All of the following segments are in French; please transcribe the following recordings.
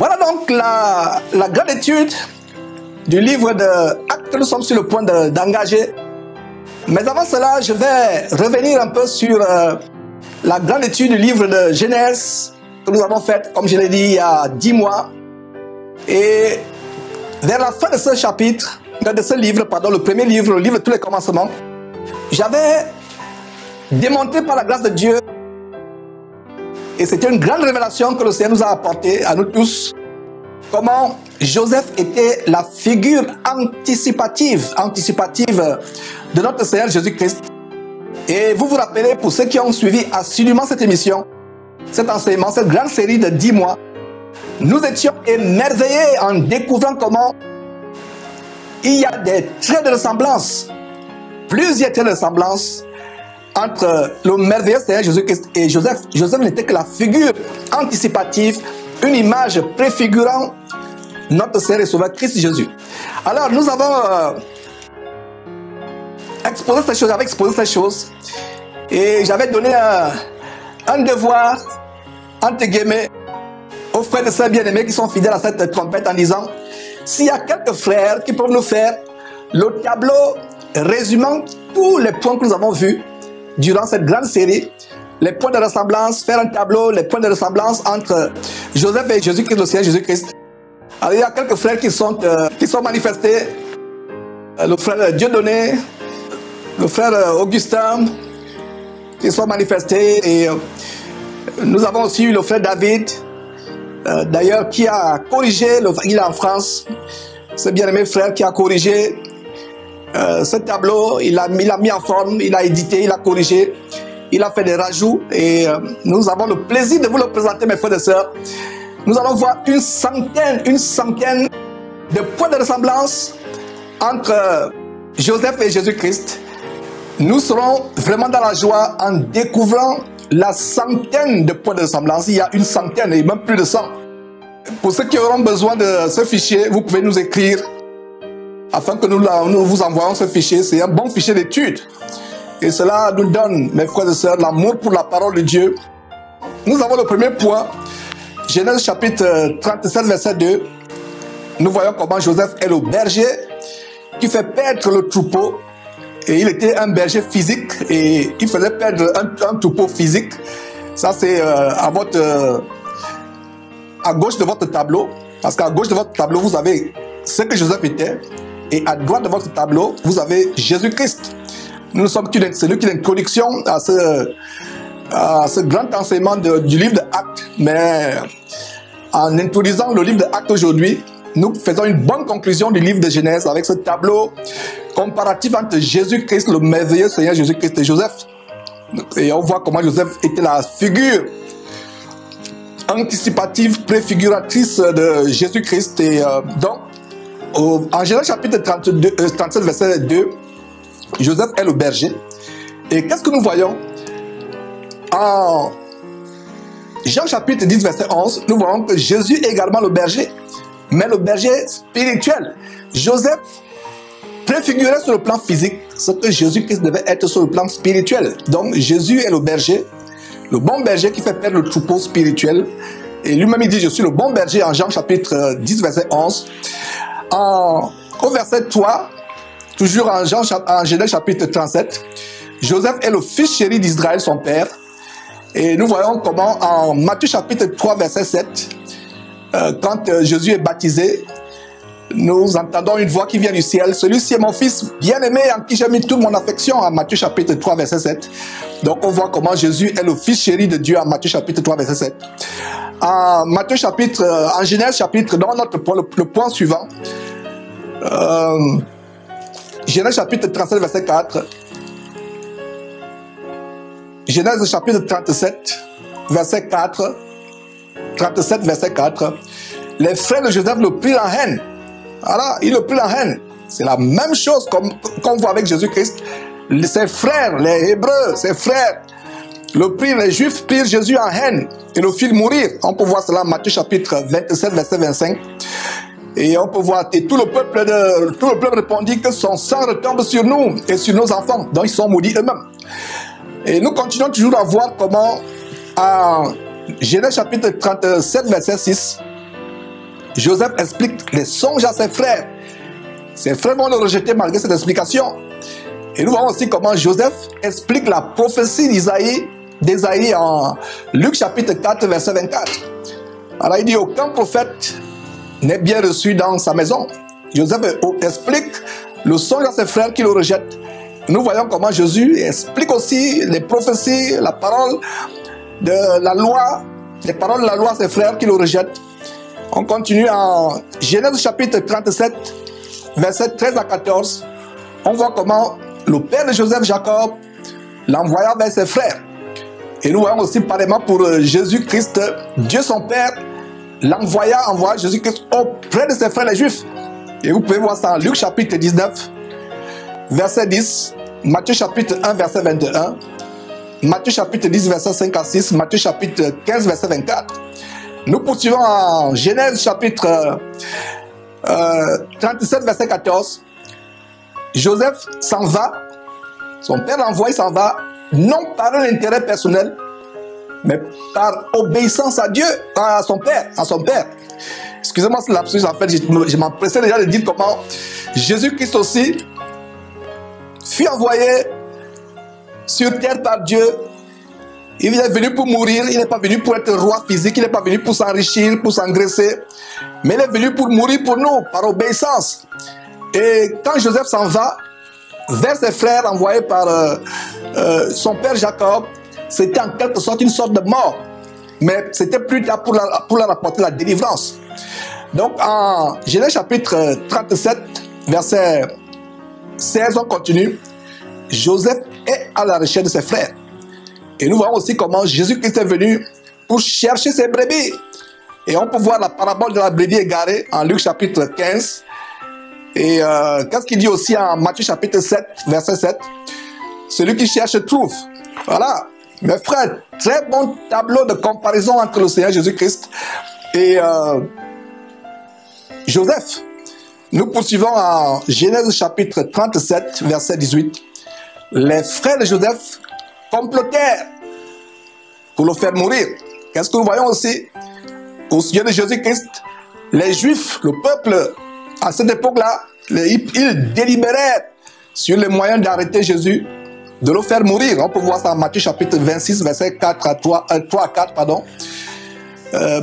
Voilà donc la grande étude du livre de Actes que nous sommes sur le point d'engager. Mais avant cela, je vais revenir un peu sur la grande étude du livre de Genèse que nous avons faite, comme je l'ai dit, il y a 10 mois. Et vers la fin de ce chapitre, de ce livre, pardon, le premier livre, le livre de tous les commencements, j'avais démontré par la grâce de Dieu, et c'était une grande révélation que le Seigneur nous a apportée à nous tous, comment Joseph était la figure anticipative de notre Seigneur Jésus-Christ. Et vous vous rappelez, pour ceux qui ont suivi assidûment cette émission, cet enseignement, cette grande série de 10 mois, nous étions émerveillés en découvrant comment il y a des traits de ressemblance, plusieurs traits de ressemblance entre le merveilleux Seigneur Jésus-Christ et Joseph. Joseph n'était que la figure anticipative, une image préfigurant notre Seigneur et Sauveur Christ Jésus. Alors nous avons exposé ces choses, et j'avais donné un devoir, entre guillemets, aux frères et sœurs bien-aimés qui sont fidèles à cette trompette en disant: s'il y a quelques frères qui peuvent nous faire le tableau résumant tous les points que nous avons vus durant cette grande série, les points de ressemblance, faire un tableau, les points de ressemblance entre Joseph et Jésus-Christ, le Seigneur Jésus-Christ. Alors il y a quelques frères qui sont manifestés, le frère Dieudonné, le frère Augustin, qui sont manifestés, et nous avons aussi eu le frère David, d'ailleurs, qui a corrigé, il est en France, ce bien-aimé frère qui a corrigé ce tableau, il l'a mis en forme, il a édité, il a corrigé, il a fait des rajouts, et nous avons le plaisir de vous le présenter, mes frères et sœurs. Nous allons voir une centaine de points de ressemblance entre Joseph et Jésus-Christ. Nous serons vraiment dans la joie en découvrant la centaine de points de ressemblance. Il y a une centaine et même plus de 100. Pour ceux qui auront besoin de ce fichier, vous pouvez nous écrire afin que nous vous envoyons ce fichier. C'est un bon fichier d'étude. Et cela nous donne, mes frères et sœurs, l'amour pour la parole de Dieu. Nous avons le premier point, Genèse chapitre 37, verset 2. Nous voyons comment Joseph est le berger qui fait perdre le troupeau. Et il était un berger physique et il faisait perdre un troupeau physique. Ça, c'est à gauche de votre tableau. Parce qu'à gauche de votre tableau, vous avez ce que Joseph était. Et à droite de votre tableau, vous avez Jésus-Christ. Nous sommes l'introduction à ce grand enseignement du livre de Actes. Mais en introduisant le livre de Actes aujourd'hui, nous faisons une bonne conclusion du livre de Genèse avec ce tableau comparatif entre Jésus-Christ, le merveilleux Seigneur Jésus-Christ, et Joseph. Et on voit comment Joseph était la figure anticipative, préfiguratrice de Jésus-Christ. Et donc, en Genèse chapitre 37, verset 2, Joseph est le berger. Et qu'est-ce que nous voyons? En Jean chapitre 10, verset 11, nous voyons que Jésus est également le berger, mais le berger spirituel. Joseph préfigurait sur le plan physique ce que Jésus-Christ devait être sur le plan spirituel. Donc Jésus est le bon berger qui fait perdre le troupeau spirituel. Et lui-même il dit: je suis le bon berger, en Jean chapitre 10, verset 11. Au verset 3, toujours en Genèse chapitre 37, Joseph est le fils chéri d'Israël, son père. Et nous voyons comment en Matthieu chapitre 3, verset 7, quand Jésus est baptisé, nous entendons une voix qui vient du ciel: celui-ci est mon fils bien-aimé en qui j'ai mis toute mon affection, en Matthieu chapitre 3, verset 7. Donc on voit comment Jésus est le fils chéri de Dieu en Matthieu chapitre 3, verset 7. En Genèse chapitre, dans notre point, le point suivant, Genèse chapitre 37, verset 4. Genèse chapitre 37, verset 4. 37, verset 4. Les frères de Joseph le prirent en haine. Voilà, ils le prirent en haine. C'est la même chose qu'on voit avec Jésus-Christ. Ses frères, les Hébreux, ses frères, les Juifs prirent Jésus en haine et le firent mourir. On peut voir cela en Matthieu chapitre 27, verset 25. Et on peut voir que tout le peuple répondit que son sang retombe sur nous et sur nos enfants. Donc ils sont maudits eux-mêmes. Et nous continuons toujours à voir comment en Genèse chapitre 37, verset 6, Joseph explique les songes à ses frères. Ses frères vont le rejeter malgré cette explication. Et nous voyons aussi comment Joseph explique la prophétie d'Ésaïe en Luc chapitre 4, verset 24. Alors il dit, aucun prophète n'est bien reçu dans sa maison. Joseph explique le songe à ses frères qui le rejettent. Nous voyons comment Jésus explique aussi les prophéties, la parole de la loi, les paroles de la loi à ses frères qui le rejettent. On continue en Genèse chapitre 37, verset 13 à 14. On voit comment le père de Joseph, Jacob, l'envoya vers ses frères. Et nous voyons aussi pareillement pour Jésus-Christ, Dieu son Père envoya Jésus-Christ auprès de ses frères les Juifs. Et vous pouvez voir ça en Luc chapitre 19, verset 10, Matthieu chapitre 1, verset 21, Matthieu chapitre 10, verset 5 à 6, Matthieu chapitre 15, verset 24. Nous poursuivons en Genèse chapitre 37, verset 14. Joseph s'en va, son père l'envoie, il s'en va, non par un intérêt personnel, mais par obéissance à Dieu, à son père. Excusez-moi ce lapsus, en fait, je m'empressais déjà de dire comment Jésus-Christ aussi fut envoyé sur terre par Dieu. Il est venu pour mourir, il n'est pas venu pour être roi physique, il n'est pas venu pour s'enrichir, pour s'engraisser, mais il est venu pour mourir pour nous, par obéissance. Et quand Joseph s'en va vers ses frères envoyés par son père Jacob, c'était en quelque sorte une sorte de mort. Mais c'était plus tard pour leur apporter la délivrance. Donc en Genèse chapitre 37, verset 16, on continue. Joseph est à la recherche de ses frères. Et nous voyons aussi comment Jésus-Christ est venu pour chercher ses brebis. Et on peut voir la parabole de la brebis égarée en Luc chapitre 15. Et qu'est-ce qu'il dit aussi en Matthieu chapitre 7, verset 7? Celui qui cherche trouve. Voilà. Mes frères, très bon tableau de comparaison entre le Seigneur Jésus-Christ et Joseph. Nous poursuivons en Genèse chapitre 37, verset 18. Les frères de Joseph complotèrent pour le faire mourir. Qu'est-ce que nous voyons aussi? Au sujet de Jésus-Christ, les Juifs, le peuple, à cette époque-là, ils délibérèrent sur les moyens d'arrêter Jésus, de le faire mourir. On peut voir ça en Matthieu chapitre 26, verset 3 à 4, pardon.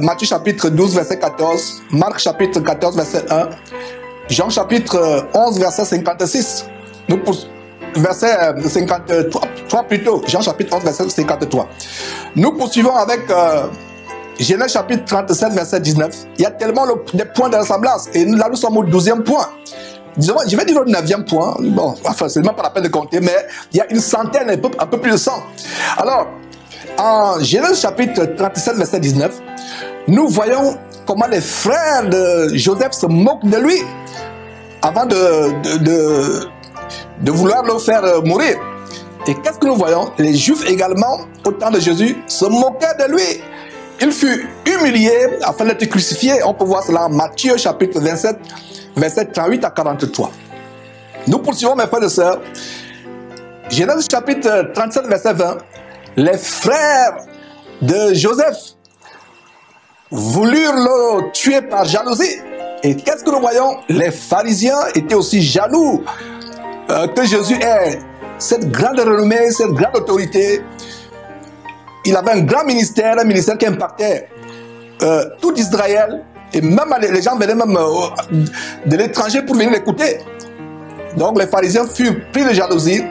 Matthieu chapitre 12, verset 14. Marc chapitre 14, verset 1. Jean chapitre 11, verset 56. Verset 53 plutôt. Jean chapitre 11, verset 53. Nous poursuivons avec Genèse chapitre 37, verset 19. Il y a tellement de points de ressemblance. Et là, nous sommes au 12e point. Disons, je vais dire le 9e point. Bon, enfin, c'est même pas la peine de compter, mais il y a une centaine, un peu plus de 100. Alors, en Genèse chapitre 37, verset 19, nous voyons comment les frères de Joseph se moquent de lui avant de vouloir le faire mourir. Et qu'est-ce que nous voyons? Les Juifs également, au temps de Jésus, se moquaient de lui. Il fut humilié afin d'être crucifié. On peut voir cela en Matthieu chapitre 27, verset 38 à 43. Nous poursuivons, mes frères et sœurs. Genèse chapitre 37, verset 20. Les frères de Joseph voulurent le tuer par jalousie. Et qu'est-ce que nous voyons? Les pharisiens étaient aussi jaloux que Jésus ait cette grande renommée, cette grande autorité. Il avait un grand ministère, un ministère qui impactait tout Israël. Et même les gens venaient même de l'étranger pour venir l'écouter. Donc les pharisiens furent pris de jalousie,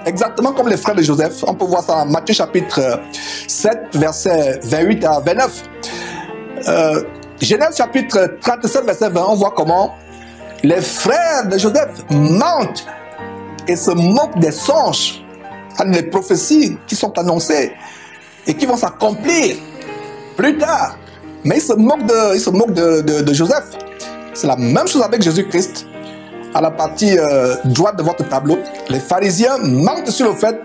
exactement comme les frères de Joseph. On peut voir ça en Matthieu chapitre 7, versets 28 à 29. Genèse chapitre 37, verset 20, on voit comment les frères de Joseph mentent et se moquent des songes, des prophéties qui sont annoncées et qui vont s'accomplir plus tard. Mais ils se moquent de Joseph. C'est la même chose avec Jésus-Christ. À la partie droite de votre tableau, les pharisiens mentent sur le fait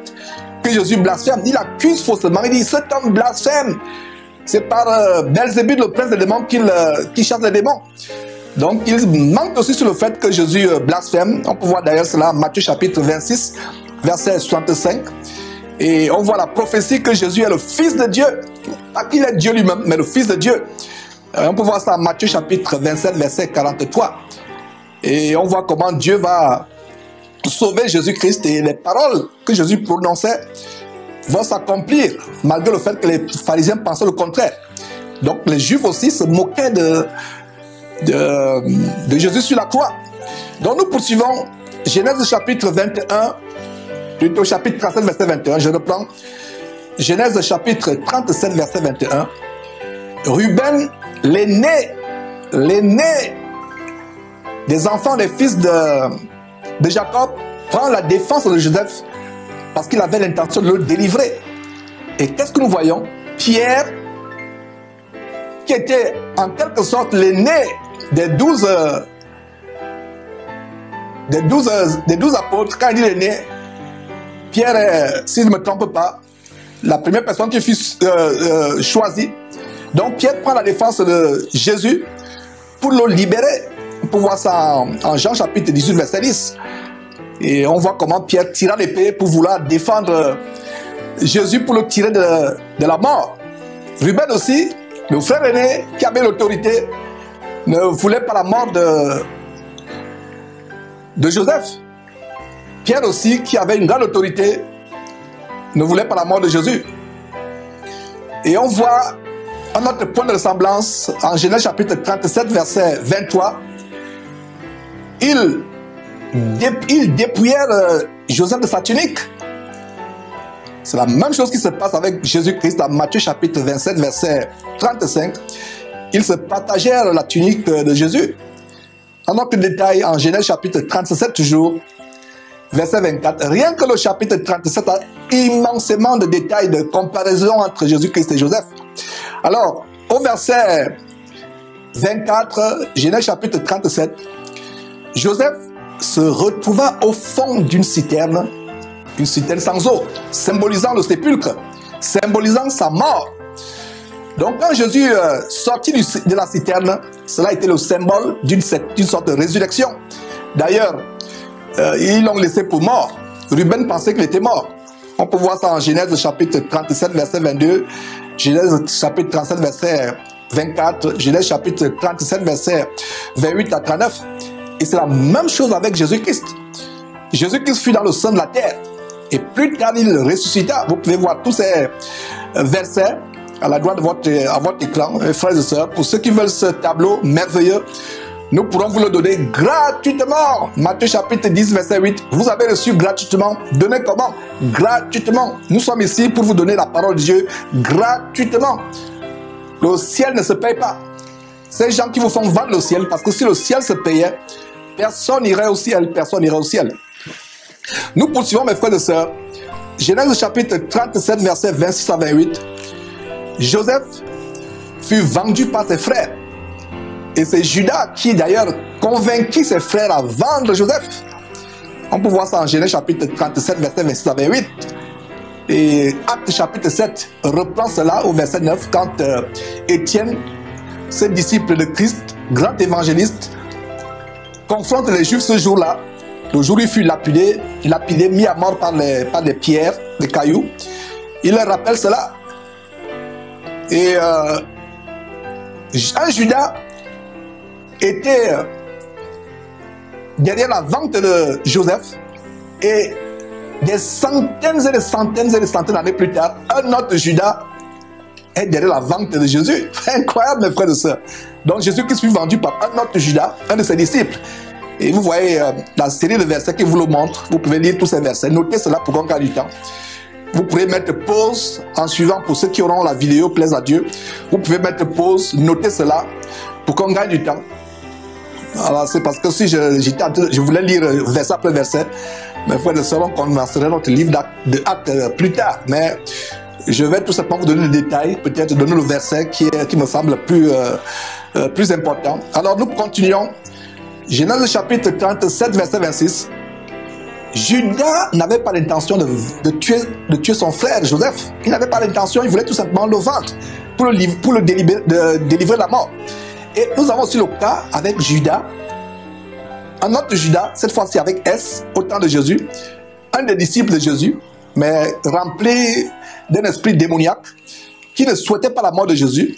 que Jésus blasphème. Il accuse faussement. Il dit, cet homme blasphème. C'est par Belzébuth, le prince des démons, qu'il chasse les démons. Donc, ils mentent aussi sur le fait que Jésus blasphème. On peut voir d'ailleurs cela en Matthieu chapitre 26, verset 65. Et on voit la prophétie que Jésus est le Fils de Dieu. Pas qu'il est Dieu lui-même, mais le Fils de Dieu. On peut voir ça en Matthieu chapitre 27, verset 43. Et on voit comment Dieu va sauver Jésus-Christ et les paroles que Jésus prononçait vont s'accomplir, malgré le fait que les pharisiens pensaient le contraire. Donc les Juifs aussi se moquaient de Jésus sur la croix. Donc nous poursuivons Genèse chapitre 21, plutôt chapitre 37, verset 21. Je reprends. Genèse chapitre 37, verset 21. Ruben, l'aîné des enfants des fils de Jacob, prend la défense de Joseph parce qu'il avait l'intention de le délivrer. Et qu'est-ce que nous voyons? Pierre, qui était en quelque sorte l'aîné des 12 apôtres, quand il dit l'aîné, Pierre est, si je ne me trompe pas, la première personne qui fut choisie. Donc Pierre prend la défense de Jésus pour le libérer. On peut voir ça en Jean chapitre 18, verset 10. Et on voit comment Pierre tira l'épée pour vouloir défendre Jésus, pour le tirer de la mort. Ruben aussi, le frère aîné qui avait l'autorité, ne voulait pas la mort de Joseph. Pierre aussi, qui avait une grande autorité, ne voulait pas la mort de Jésus. Et on voit un autre point de ressemblance en Genèse chapitre 37, verset 23. Ils dépouillèrent Joseph de sa tunique. C'est la même chose qui se passe avec Jésus-Christ dans Matthieu chapitre 27, verset 35. Ils se partagèrent la tunique de Jésus. Un autre détail en Genèse chapitre 37 toujours, verset 24. Rien que le chapitre 37 a immensément de détails de comparaison entre Jésus-Christ et Joseph. Alors, au verset 24, Genèse chapitre 37, Joseph se retrouva au fond d'une citerne, une citerne sans eau, symbolisant le sépulcre, symbolisant sa mort. Donc quand Jésus sortit de la citerne, cela était le symbole d'une sorte de résurrection. D'ailleurs, ils l'ont laissé pour mort. Ruben pensait qu'il était mort. On peut voir ça en Genèse chapitre 37, verset 22, Genèse chapitre 37, verset 24, Genèse chapitre 37, verset 28 à 39. Et c'est la même chose avec Jésus-Christ. Jésus-Christ fut dans le sein de la terre. Et plus tard, il ressuscita. Vous pouvez voir tous ces versets à la droite de votre écran, frères et sœurs. Pour ceux qui veulent ce tableau merveilleux, nous pourrons vous le donner gratuitement. Matthieu chapitre 10, verset 8. Vous avez reçu gratuitement. Donnez comment? Gratuitement. Nous sommes ici pour vous donner la parole de Dieu gratuitement. Le ciel ne se paye pas. Ces gens qui vous font vendre le ciel, parce que si le ciel se payait, personne n'irait au ciel, personne n'irait au ciel. Nous poursuivons, mes frères et sœurs. Genèse chapitre 37, verset 26 à 28. Joseph fut vendu par ses frères. Et c'est Judas qui d'ailleurs convainquit ses frères à vendre Joseph. On peut voir ça en Genèse chapitre 37, verset 26 à 28. Et Acte chapitre 7 reprend cela au verset 9 quand Étienne, ce disciple de Christ, grand évangéliste, confronte les Juifs ce jour-là. Le jour où il fut lapidé, mis à mort par des pierres, des cailloux. Il leur rappelle cela. Et un Judas était derrière la vente de Joseph. Et des centaines et des centaines et des centaines d'années plus tard, un autre Judas est derrière la vente de Jésus. Incroyable, mes frères et sœurs. Donc Jésus-Christ fut vendu par un autre Judas, un de ses disciples. Et vous voyez la série de versets qui vous le montre. Vous pouvez lire tous ces versets. Notez cela pour qu'on gagne du temps. Vous pouvez mettre pause en suivant pour ceux qui auront la vidéo, plaise à Dieu. Vous pouvez mettre pause, notez cela pour qu'on gagne du temps. Alors c'est parce que si je voulais lire verset après verset, mes frères et sœurs, on commencerait notre livre d'actes plus tard. Mais je vais tout simplement vous donner le détail, peut-être donner le verset qui me semble plus important. Alors nous continuons. Genèse chapitre 37, verset 26. Judas n'avait pas l'intention de tuer son frère Joseph. Il n'avait pas l'intention, il voulait tout simplement le vendre pour le délivrer de la mort. Et nous avons aussi le cas avec Judas, un autre Judas, cette fois-ci avec S, au temps de Jésus, un des disciples de Jésus, mais rempli d'un esprit démoniaque, qui ne souhaitait pas la mort de Jésus.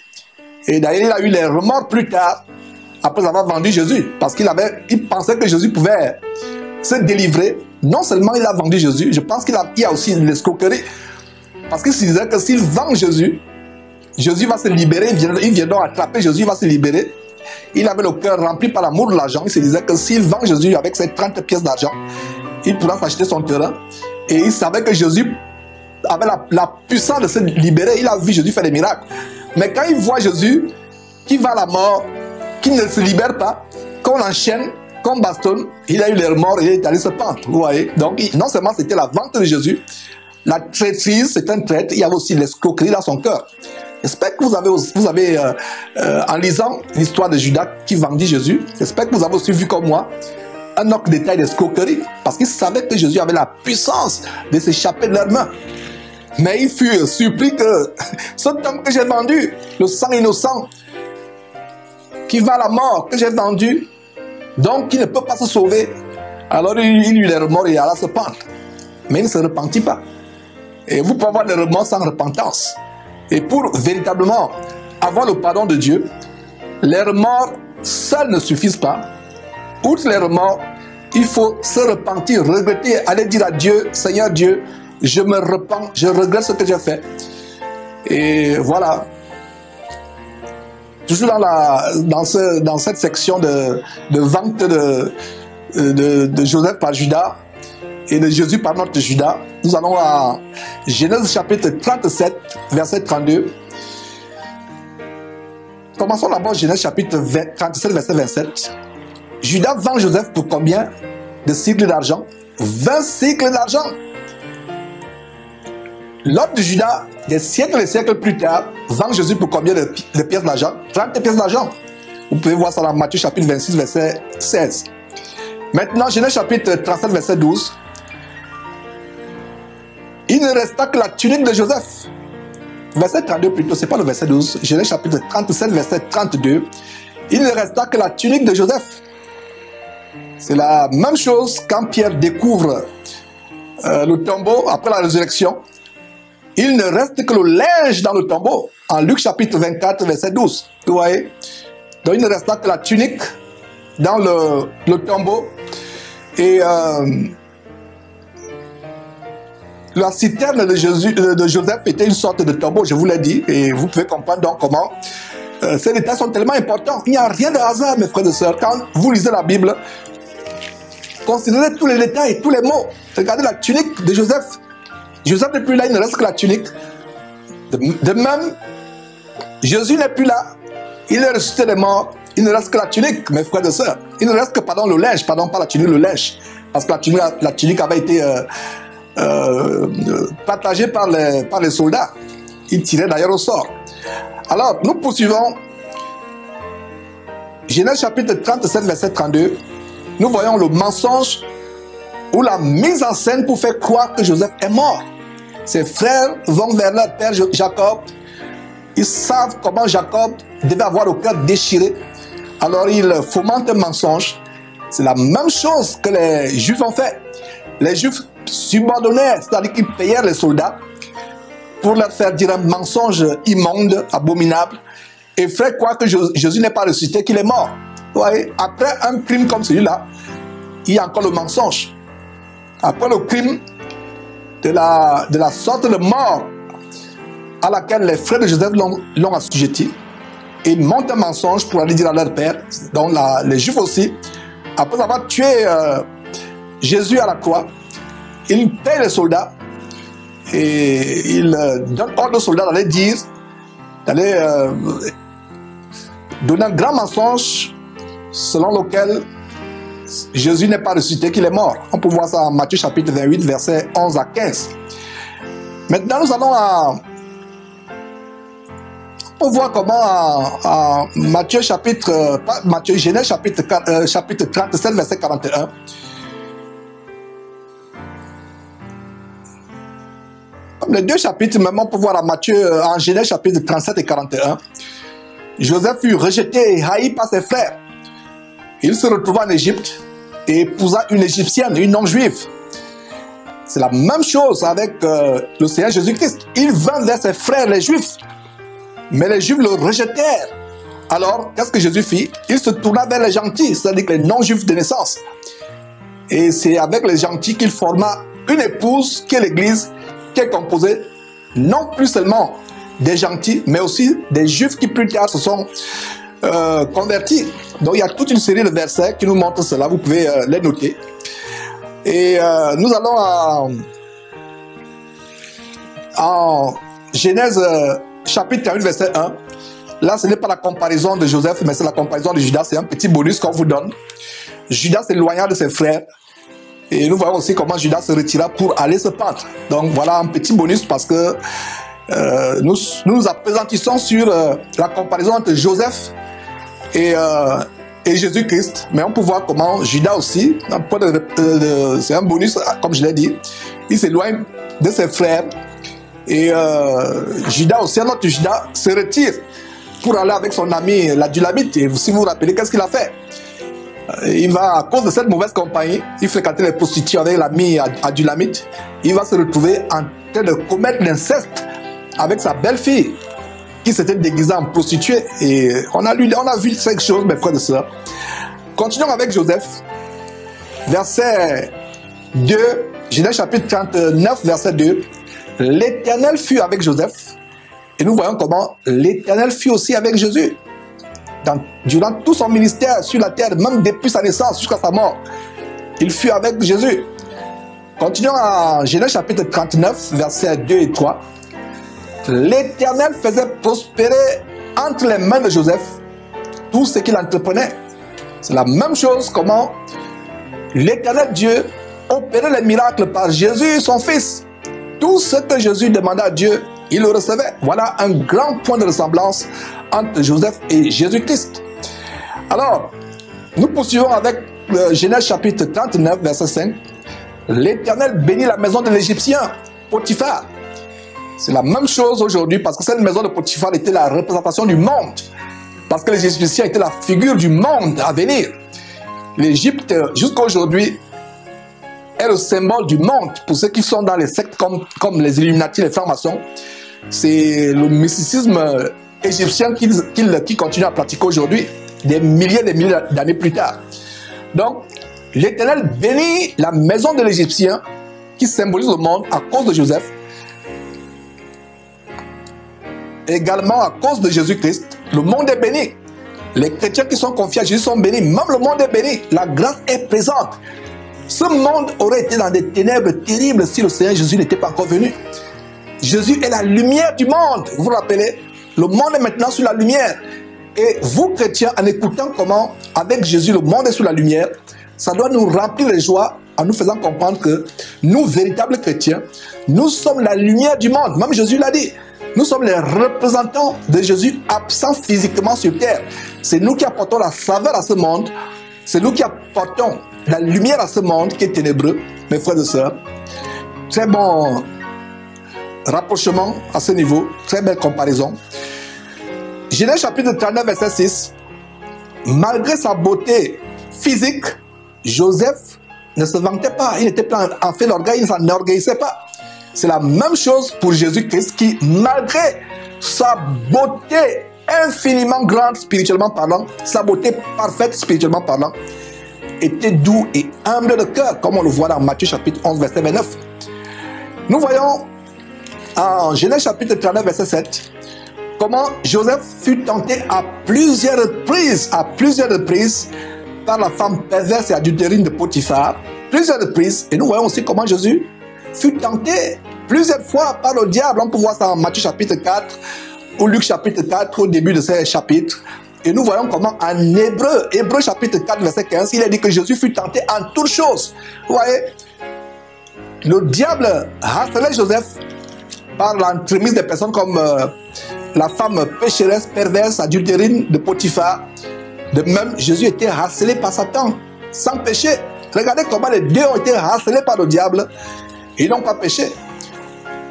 Et d'ailleurs, il a eu les remords plus tard, après avoir vendu Jésus. Parce qu'il pensait que Jésus pouvait se délivrer. Non seulement il a vendu Jésus, je pense qu'il y a aussi l'escroquerie. Parce qu'il se disait que s'il vend Jésus, Jésus va se libérer, il viendra attraper Jésus, il va se libérer. Il avait le cœur rempli par l'amour de l'argent. Il se disait que s'il vend Jésus avec ses 30 pièces d'argent, il pourra s'acheter son terrain. Et il savait que Jésus avait la puissance de se libérer. Il a vu Jésus faire des miracles. Mais quand il voit Jésus qui va à la mort, qui ne se libère pas, qu'on enchaîne, qu'on bastonne, il a eu les remords et il est allé se pendre. Vous voyez? Donc, non seulement c'était la vente de Jésus, la traîtrise, c'est un traître, il y avait aussi l'escroquerie dans son cœur. J'espère que vous avez en lisant l'histoire de Judas qui vendit Jésus, j'espère que vous avez aussi vu comme moi un autre détail d'escroquerie, parce qu'il savait que Jésus avait la puissance de s'échapper de leurs mains. Mais il fut surpris que cet homme que j'ai vendu, le sang innocent, qui va à la mort, que j'ai vendu, donc qui ne peut pas se sauver, alors il eut les remords et il alla se pendre. Mais il ne se repentit pas. Et vous pouvez avoir des remords sans repentance. Et pour véritablement avoir le pardon de Dieu, les remords seuls ne suffisent pas. Outre les remords, il faut se repentir, regretter, aller dire à Dieu, Seigneur Dieu, je me repens, je regrette ce que j'ai fait. Et voilà. Toujours dans cette section de vente de Joseph par Judas et de Jésus par notre Judas, nous allons à Genèse chapitre 37, verset 32. Commençons d'abord Genèse chapitre 37, verset 27. Judas vend Joseph pour combien de cycles d'argent? 20 cycles d'argent. L'autre de Judas, des siècles et des siècles plus tard, vend Jésus pour combien de pièces d'argent? 30 pièces d'argent. Vous pouvez voir ça dans Matthieu chapitre 26, verset 16. Maintenant, Genèse chapitre 37, verset 12. Il ne resta que la tunique de Joseph. Verset 32 plutôt, c'est pas le verset 12. Genèse chapitre 37, verset 32. Il ne resta que la tunique de Joseph. C'est la même chose quand Pierre découvre le tombeau après la résurrection. Il ne reste que le linge dans le tombeau. En Luc chapitre 24, verset 12. Vous voyez? Donc il ne resta que la tunique dans le tombeau. Et la citerne de Joseph était une sorte de tombeau, je vous l'ai dit. Et vous pouvez comprendre donc comment ces détails sont tellement importants. Il n'y a rien de hasard, mes frères et sœurs. Quand vous lisez la Bible, considérez tous les détails, tous les mots. Regardez la tunique de Joseph. Joseph n'est plus là, il ne reste que la tunique. De même, Jésus n'est plus là. Il est ressuscité des morts. Il ne reste que la tunique, mes frères et sœurs. Il ne reste que, le linge. Pardon, pas la tunique, le linge. Parce que la tunique avait été partagée par les soldats. Ils tiraient d'ailleurs au sort. Alors, nous poursuivons. Genèse chapitre 37, verset 32. Nous voyons le mensonge ou la mise en scène pour faire croire que Joseph est mort. Ses frères vont vers leur père Jacob. Ils savent comment Jacob devait avoir le cœur déchiré. Alors ils fomentent un mensonge. C'est la même chose que les Juifs ont fait. Les Juifs subordonnaient, c'est-à-dire qu'ils payèrent les soldats pour leur faire dire un mensonge immonde, abominable, et faire croire que Jésus n'est pas ressuscité, qu'il est mort. Vous voyez, après un crime comme celui-là, il y a encore le mensonge. Après le crime de la sorte de mort à laquelle les frères de Joseph l'ont assujetti, ils montent un mensonge pour aller dire à leur père, donc les Juifs aussi, après avoir tué Jésus à la croix, ils payent les soldats et ils donnent ordre aux soldats d'aller donner un grand mensonge selon lequel Jésus n'est pas ressuscité, qu'il est mort. On peut voir ça en Matthieu chapitre 28, versets 11 à 15. Maintenant, nous allons on voit comment en Genèse chapitre 37, verset 41. Comme les deux chapitres, même on peut voir en Genèse chapitre 37 et 41. Joseph fut rejeté et haï par ses frères. Il se retrouva en Égypte et épousa une Égyptienne, une non-juive. C'est la même chose avec le Seigneur Jésus-Christ. Il vint vers ses frères les Juifs. Mais les Juifs le rejetèrent. Alors, qu'est-ce que Jésus fit? Il se tourna vers les gentils, c'est-à-dire les non-juifs de naissance. Et c'est avec les gentils qu'il forma une épouse qui est l'Église, qui est composée non plus seulement des gentils, mais aussi des Juifs qui plus tard se sont convertis. Donc il y a toute une série de versets qui nous montrent cela, vous pouvez les noter. Et nous allons en Genèse chapitre 1, verset 1. Là, ce n'est pas la comparaison de Joseph, mais c'est la comparaison de Judas. C'est un petit bonus qu'on vous donne. Judas s'éloigna de ses frères. Et nous voyons aussi comment Judas se retira pour aller se pendre. Donc voilà un petit bonus parce que nous nous appesantissons sur la comparaison entre Joseph et Jésus-Christ. Mais on peut voir comment Judas aussi, c'est un bonus, comme je l'ai dit, il s'éloigne de ses frères. Et Judas aussi, un autre Judas, se retire pour aller avec son ami l'Adulamite. Et si vous vous rappelez, qu'est-ce qu'il a fait? Il va, à cause de cette mauvaise compagnie, il fréquentait les prostituées avec l'ami Adulamite. Il va se retrouver en train de commettre l'inceste avec sa belle-fille qui s'était déguisée en prostituée. Et on a vu ces choses, mes frères et sœurs. Continuons avec Joseph. Verset 2, Genèse chapitre 39, verset 2. L'Éternel fut avec Joseph. Et nous voyons comment l'Éternel fut aussi avec Jésus. Durant tout son ministère sur la terre, même depuis sa naissance jusqu'à sa mort, il fut avec Jésus. Continuons en Genèse chapitre 39, versets 2 et 3. L'Éternel faisait prospérer entre les mains de Joseph tout ce qu'il entreprenait. C'est la même chose comment l'Éternel Dieu opérait les miracles par Jésus, son Fils. Tout ce que Jésus demandait à Dieu, il le recevait. Voilà un grand point de ressemblance entre Joseph et Jésus-Christ. Alors, nous poursuivons avec Genèse chapitre 39, verset 5. L'Éternel bénit la maison de l'Égyptien, Potiphar. C'est la même chose aujourd'hui parce que cette maison de Potiphar était la représentation du monde. Parce que les Égyptiens étaient la figure du monde à venir. L'Égypte, jusqu'à aujourd'hui, est le symbole du monde. Pour ceux qui sont dans les sectes comme les Illuminati, les francs-maçons, c'est le mysticisme égyptien qui continue à pratiquer aujourd'hui, des milliers d'années plus tard. Donc, l'Éternel bénit la maison de l'Égyptien qui symbolise le monde à cause de Joseph. Également à cause de Jésus-Christ, le monde est béni. Les chrétiens qui sont confiés à Jésus sont bénis. Même le monde est béni. La grâce est présente. Ce monde aurait été dans des ténèbres terribles si le Seigneur Jésus n'était pas encore venu. Jésus est la lumière du monde. Vous vous rappelez? Le monde est maintenant sous la lumière. Et vous, chrétiens, en écoutant comment, avec Jésus, le monde est sous la lumière, ça doit nous remplir de joie en nous faisant comprendre que nous, véritables chrétiens, nous sommes la lumière du monde. Même Jésus l'a dit. Nous sommes les représentants de Jésus absents physiquement sur terre. C'est nous qui apportons la saveur à ce monde. C'est nous qui apportons la lumière à ce monde qui est ténébreux, mes frères et sœurs. Très bon rapprochement à ce niveau, très belle comparaison. Genèse chapitre 39, verset 6. Malgré sa beauté physique, Joseph ne se vantait pas. Il n'était pas en fait d'orgueil, il ne s'enorgueillissait pas. C'est la même chose pour Jésus-Christ qui, malgré sa beauté infiniment grande spirituellement parlant, sa beauté parfaite spirituellement parlant, était doux et humble de cœur, comme on le voit dans Matthieu chapitre 11, verset 29. Nous voyons en Genèse chapitre 39, verset 7, comment Joseph fut tenté à plusieurs reprises par la femme perverse et adultérine de Potiphar, plusieurs reprises, et nous voyons aussi comment Jésus fut tenté plusieurs fois par le diable. On peut voir ça en Matthieu chapitre 4 ou Luc chapitre 4 au début de ces chapitres. Et nous voyons comment en Hébreu chapitre 4 verset 15, il est dit que Jésus fut tenté en toutes choses. Vous voyez, le diable harcelait Joseph par l'entremise des personnes comme la femme pécheresse, perverse, adultérine de Potiphar. De même, Jésus était harcelé par Satan, sans péché. Regardez comment les deux ont été harcelés par le diable. Ils n'ont pas péché.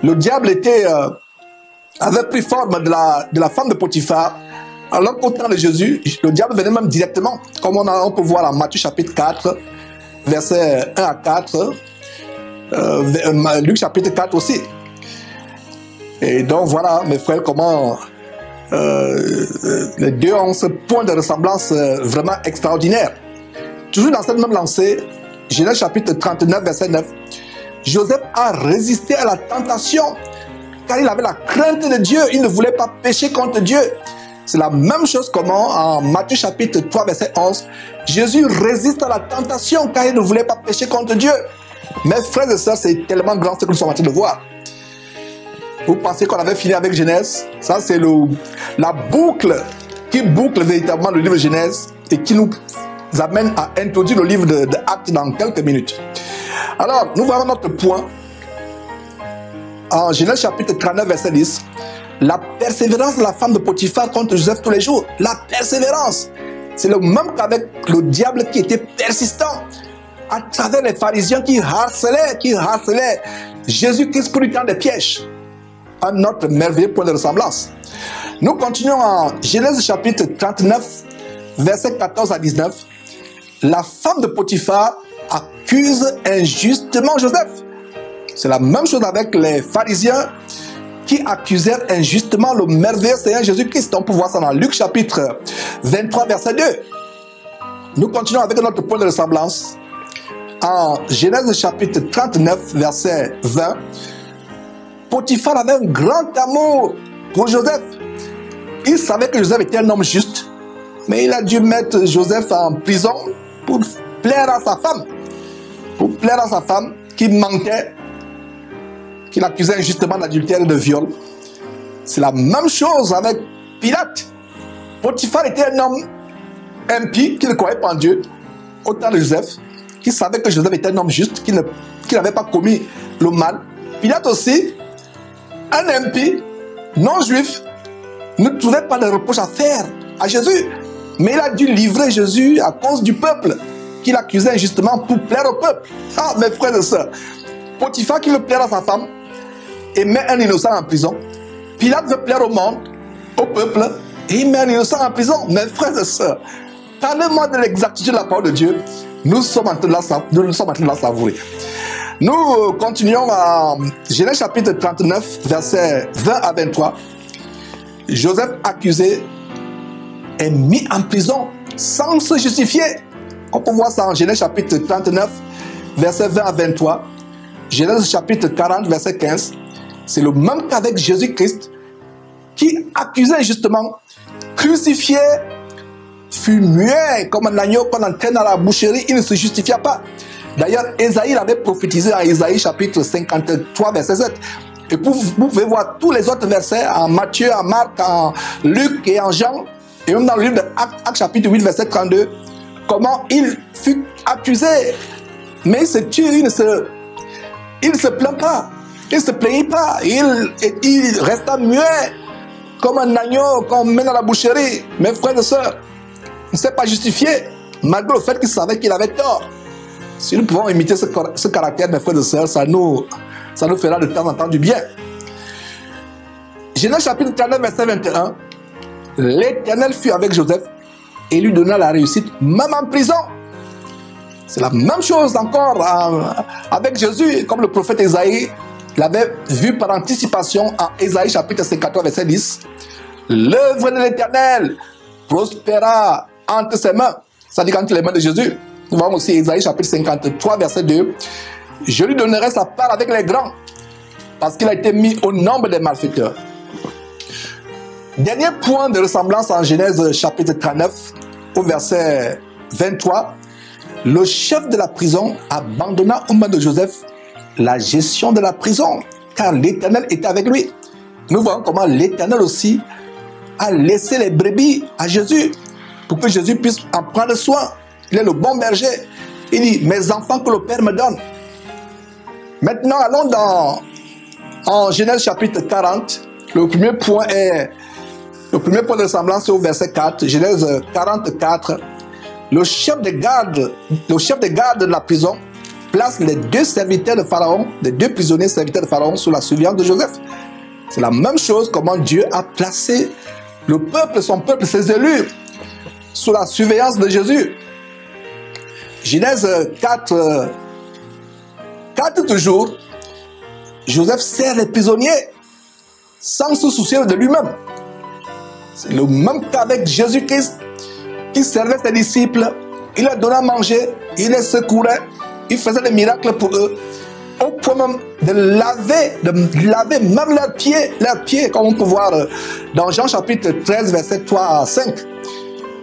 Le diable avait pris forme de la femme de Potiphar. Alors qu'au temps de Jésus, le diable venait même directement, comme on peut voir en Matthieu chapitre 4, versets 1 à 4, Luc chapitre 4 aussi. Et donc voilà, mes frères, comment Les deux ont ce point de ressemblance vraiment extraordinaire. Toujours dans cette même lancée, Genèse chapitre 39, verset 9, Joseph a résisté à la tentation car il avait la crainte de Dieu. Il ne voulait pas pécher contre Dieu. C'est la même chose comment en Matthieu chapitre 3, verset 11, Jésus résiste à la tentation car il ne voulait pas pécher contre Dieu. Mes frères et sœurs, c'est tellement grand ce que nous sommes en train de voir. Vous pensez qu'on avait fini avec Genèse? Ça, c'est la boucle qui boucle véritablement le livre de Genèse et qui nous amène à introduire le livre de Actes dans quelques minutes. Alors, nous voyons notre point en Genèse chapitre 39, verset 10. La persévérance de la femme de Potiphar contre Joseph tous les jours. La persévérance. C'est le même qu'avec le diable qui était persistant à travers les pharisiens qui harcelaient Jésus-Christ pour lui tendre des pièges. Un autre merveilleux point de ressemblance. Nous continuons en Genèse chapitre 39, versets 14 à 19. La femme de Potiphar accuse injustement Joseph. C'est la même chose avec les pharisiens qui accusèrent injustement le merveilleux Seigneur Jésus-Christ. On peut voir ça dans Luc chapitre 23, verset 2. Nous continuons avec notre point de ressemblance. En Genèse chapitre 39, verset 20, Potiphar avait un grand amour pour Joseph. Il savait que Joseph était un homme juste, mais il a dû mettre Joseph en prison pour plaire à sa femme. Pour plaire à sa femme qui mentait, qu'il accusait injustement d'adultère et de viol. C'est la même chose avec Pilate. Potiphar était un homme impie qui ne croyait pas en Dieu, autant de Joseph, qui savait que Joseph était un homme juste, qui n'avait pas commis le mal. Pilate aussi, un impie, non-juif, ne trouvait pas de reproche à faire à Jésus. Mais il a dû livrer Jésus à cause du peuple, qu'il accusait injustement pour plaire au peuple. Ah, mes frères et sœurs, Potiphar qui veut plaire à sa femme et met un innocent en prison. Pilate veut plaire au monde, au peuple, et il met un innocent en prison. Mes frères et sœurs, parlez-moi de l'exactitude de la parole de Dieu. Nous sommes en train de la savourer. Nous continuons à Genèse chapitre 39, versets 20 à 23. Joseph accusé est mis en prison sans se justifier. On peut voir ça en Genèse chapitre 39, versets 20 à 23. Genèse chapitre 40, verset 15. C'est le même qu'avec Jésus-Christ qui accusait justement, crucifié, fut muet comme un agneau qu'on entraîne à la boucherie, il ne se justifia pas. D'ailleurs, Ésaïe avait prophétisé en Ésaïe chapitre 53, verset 7. Et vous pouvez voir tous les autres versets en Matthieu, en Marc, en Luc et en Jean, et même dans le livre de Actes chapitre 8, verset 32, comment il fut accusé. Mais il se tue, il ne se plaint pas, il ne se plaignit pas, il resta muet comme un agneau qu'on mène à la boucherie. Mes frères et sœurs, il ne s'est pas justifié, malgré le fait qu'il savait qu'il avait tort. Si nous pouvons imiter ce caractère, mes frères et sœurs, ça nous fera de temps en temps du bien. Genèse chapitre 39, verset 21. L'Éternel fut avec Joseph et lui donna la réussite, même en prison. C'est la même chose encore avec Jésus, comme le prophète Ésaïe l'avait vu par anticipation en Ésaïe chapitre 54, verset 10. L'œuvre de l'Éternel prospéra entre ses mains. Ça dit entre les mains de Jésus. Nous voyons aussi Ésaïe chapitre 53, verset 2. Je lui donnerai sa part avec les grands, parce qu'il a été mis au nombre des malfaiteurs. Dernier point de ressemblance en Genèse chapitre 39, au verset 23. Le chef de la prison abandonna aux mains de Joseph la gestion de la prison, car l'Éternel était avec lui. Nous voyons comment l'Éternel aussi a laissé les brebis à Jésus, pour que Jésus puisse en prendre soin. Il est le bon berger. Il dit, mes enfants que le Père me donne. Maintenant, allons en Genèse chapitre 40. Le premier point de ressemblance est au verset 4. Genèse 44. Le chef de garde de la prison place les deux serviteurs de Pharaon, les deux prisonniers serviteurs de Pharaon sous la surveillance de Joseph. C'est la même chose comment Dieu a placé le peuple, son peuple, ses élus, sous la surveillance de Jésus. Genèse 4 toujours, Joseph sert les prisonniers sans se soucier de lui-même. C'est le même cas avec Jésus-Christ qui servait ses disciples. Il leur donnait à manger, il les secourait, il faisait des miracles pour eux. Au point même de laver même leurs pieds, comme on peut voir dans Jean chapitre 13, verset 3 à 5.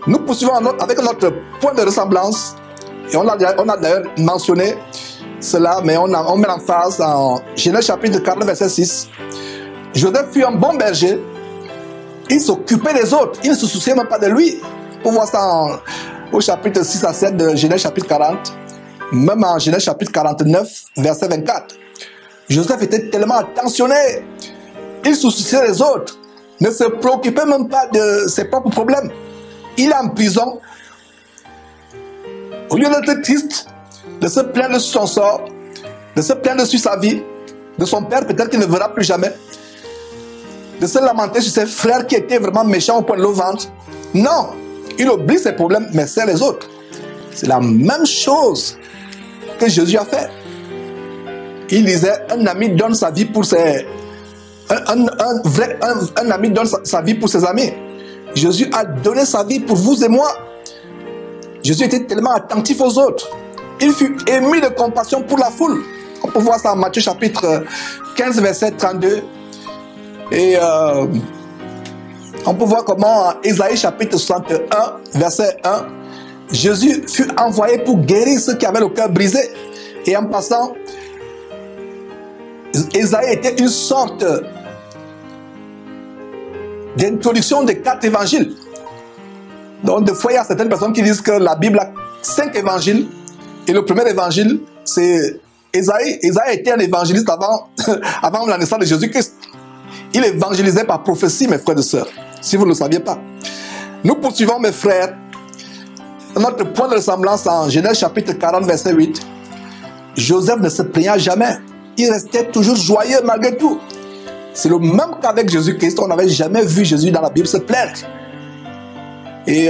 Nous poursuivons avec notre point de ressemblance, et on a d'ailleurs mentionné cela, mais on met l'emphase en Genèse chapitre 40, verset 6. Joseph fut un bon berger, il s'occupait des autres, il ne se souciait même pas de lui. On voit ça au chapitre 6 à 7 de Genèse chapitre 40. Même en Genèse chapitre 49, verset 24. Joseph était tellement attentionné. Il se souciait des autres. Ne se préoccupait même pas de ses propres problèmes. Il est en prison. Au lieu d'être triste, de se plaindre sur son sort, de se plaindre sur sa vie, de son père peut-être qu'il ne verra plus jamais, de se lamenter sur ses frères qui étaient vraiment méchants au point de le ventre. Non, il oublie ses problèmes, mais c'est les autres. C'est la même chose que Jésus a fait. Il disait, un ami donne sa vie pour ses... Un ami donne sa vie pour ses amis. Jésus a donné sa vie pour vous et moi. Jésus était tellement attentif aux autres. Il fut ému de compassion pour la foule. On peut voir ça en Matthieu chapitre 15, verset 32. Et on peut voir comment en Ésaïe chapitre 61, verset 1, Jésus fut envoyé pour guérir ceux qui avaient le cœur brisé. Et en passant, Ésaïe était une sorte d'introduction des 4 évangiles. Donc, des fois, il y a certaines personnes qui disent que la Bible a 5 évangiles. Et le premier évangile, c'est Ésaïe. Ésaïe était un évangéliste avant la naissance de Jésus-Christ. Il évangélisait par prophétie, mes frères et sœurs, si vous ne le saviez pas. Nous poursuivons, mes frères, notre point de ressemblance en Genèse chapitre 40, verset 8. Joseph ne se plaigna jamais. Il restait toujours joyeux malgré tout. C'est le même qu'avec Jésus-Christ. On n'avait jamais vu Jésus dans la Bible se plaindre. Et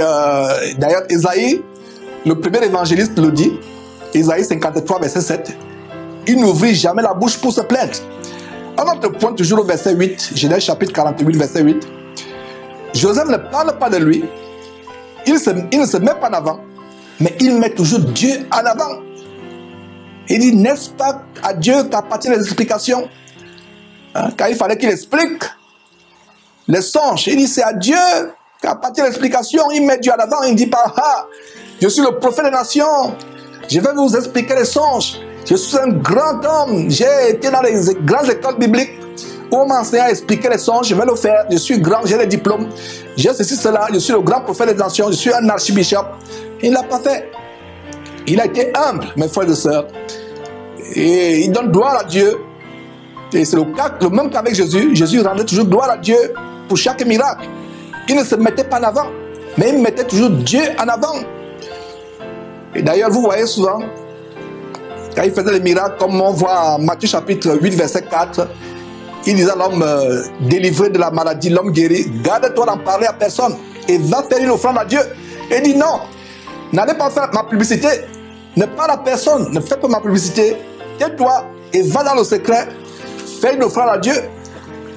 d'ailleurs, Ésaïe, le premier évangéliste le dit, Ésaïe 53, verset 7, il n'ouvrit jamais la bouche pour se plaindre. À notre point, toujours au verset 8, Genèse chapitre 48, verset 8, Joseph ne parle pas de lui, il ne se met pas en avant, mais il met toujours Dieu en avant. Il dit, n'est-ce pas à Dieu qu'appartiennent les explications? Quand il fallait qu'il explique les songes, il dit, c'est à Dieu qu'appartient l'explication. Il met Dieu en avant, il ne dit pas, ah, je suis le prophète des nations, je vais vous expliquer les songes. Je suis un grand homme, j'ai été dans les grandes écoles bibliques où on m'a enseigné à expliquer les songes, je vais le faire, je suis grand, j'ai des diplômes, j'ai ceci, cela, je suis le grand prophète des nations, je suis un archibishop. Il ne l'a pas fait. Il a été humble, mes frères et sœurs. Et il donne gloire à Dieu. Et c'est le même qu'avec Jésus. Jésus rendait toujours gloire à Dieu pour chaque miracle. Il ne se mettait pas en avant, mais il mettait toujours Dieu en avant. Et d'ailleurs, vous voyez souvent, quand il faisait les miracles, comme on voit en Matthieu chapitre 8, verset 4, il disait à l'homme délivré de la maladie, l'homme guéri, garde-toi d'en parler à personne et va faire une offrande à Dieu. Et il dit non, n'allez pas faire ma publicité, ne parle à personne, ne fais pas ma publicité, tais-toi et va dans le secret, fais une offrande à Dieu.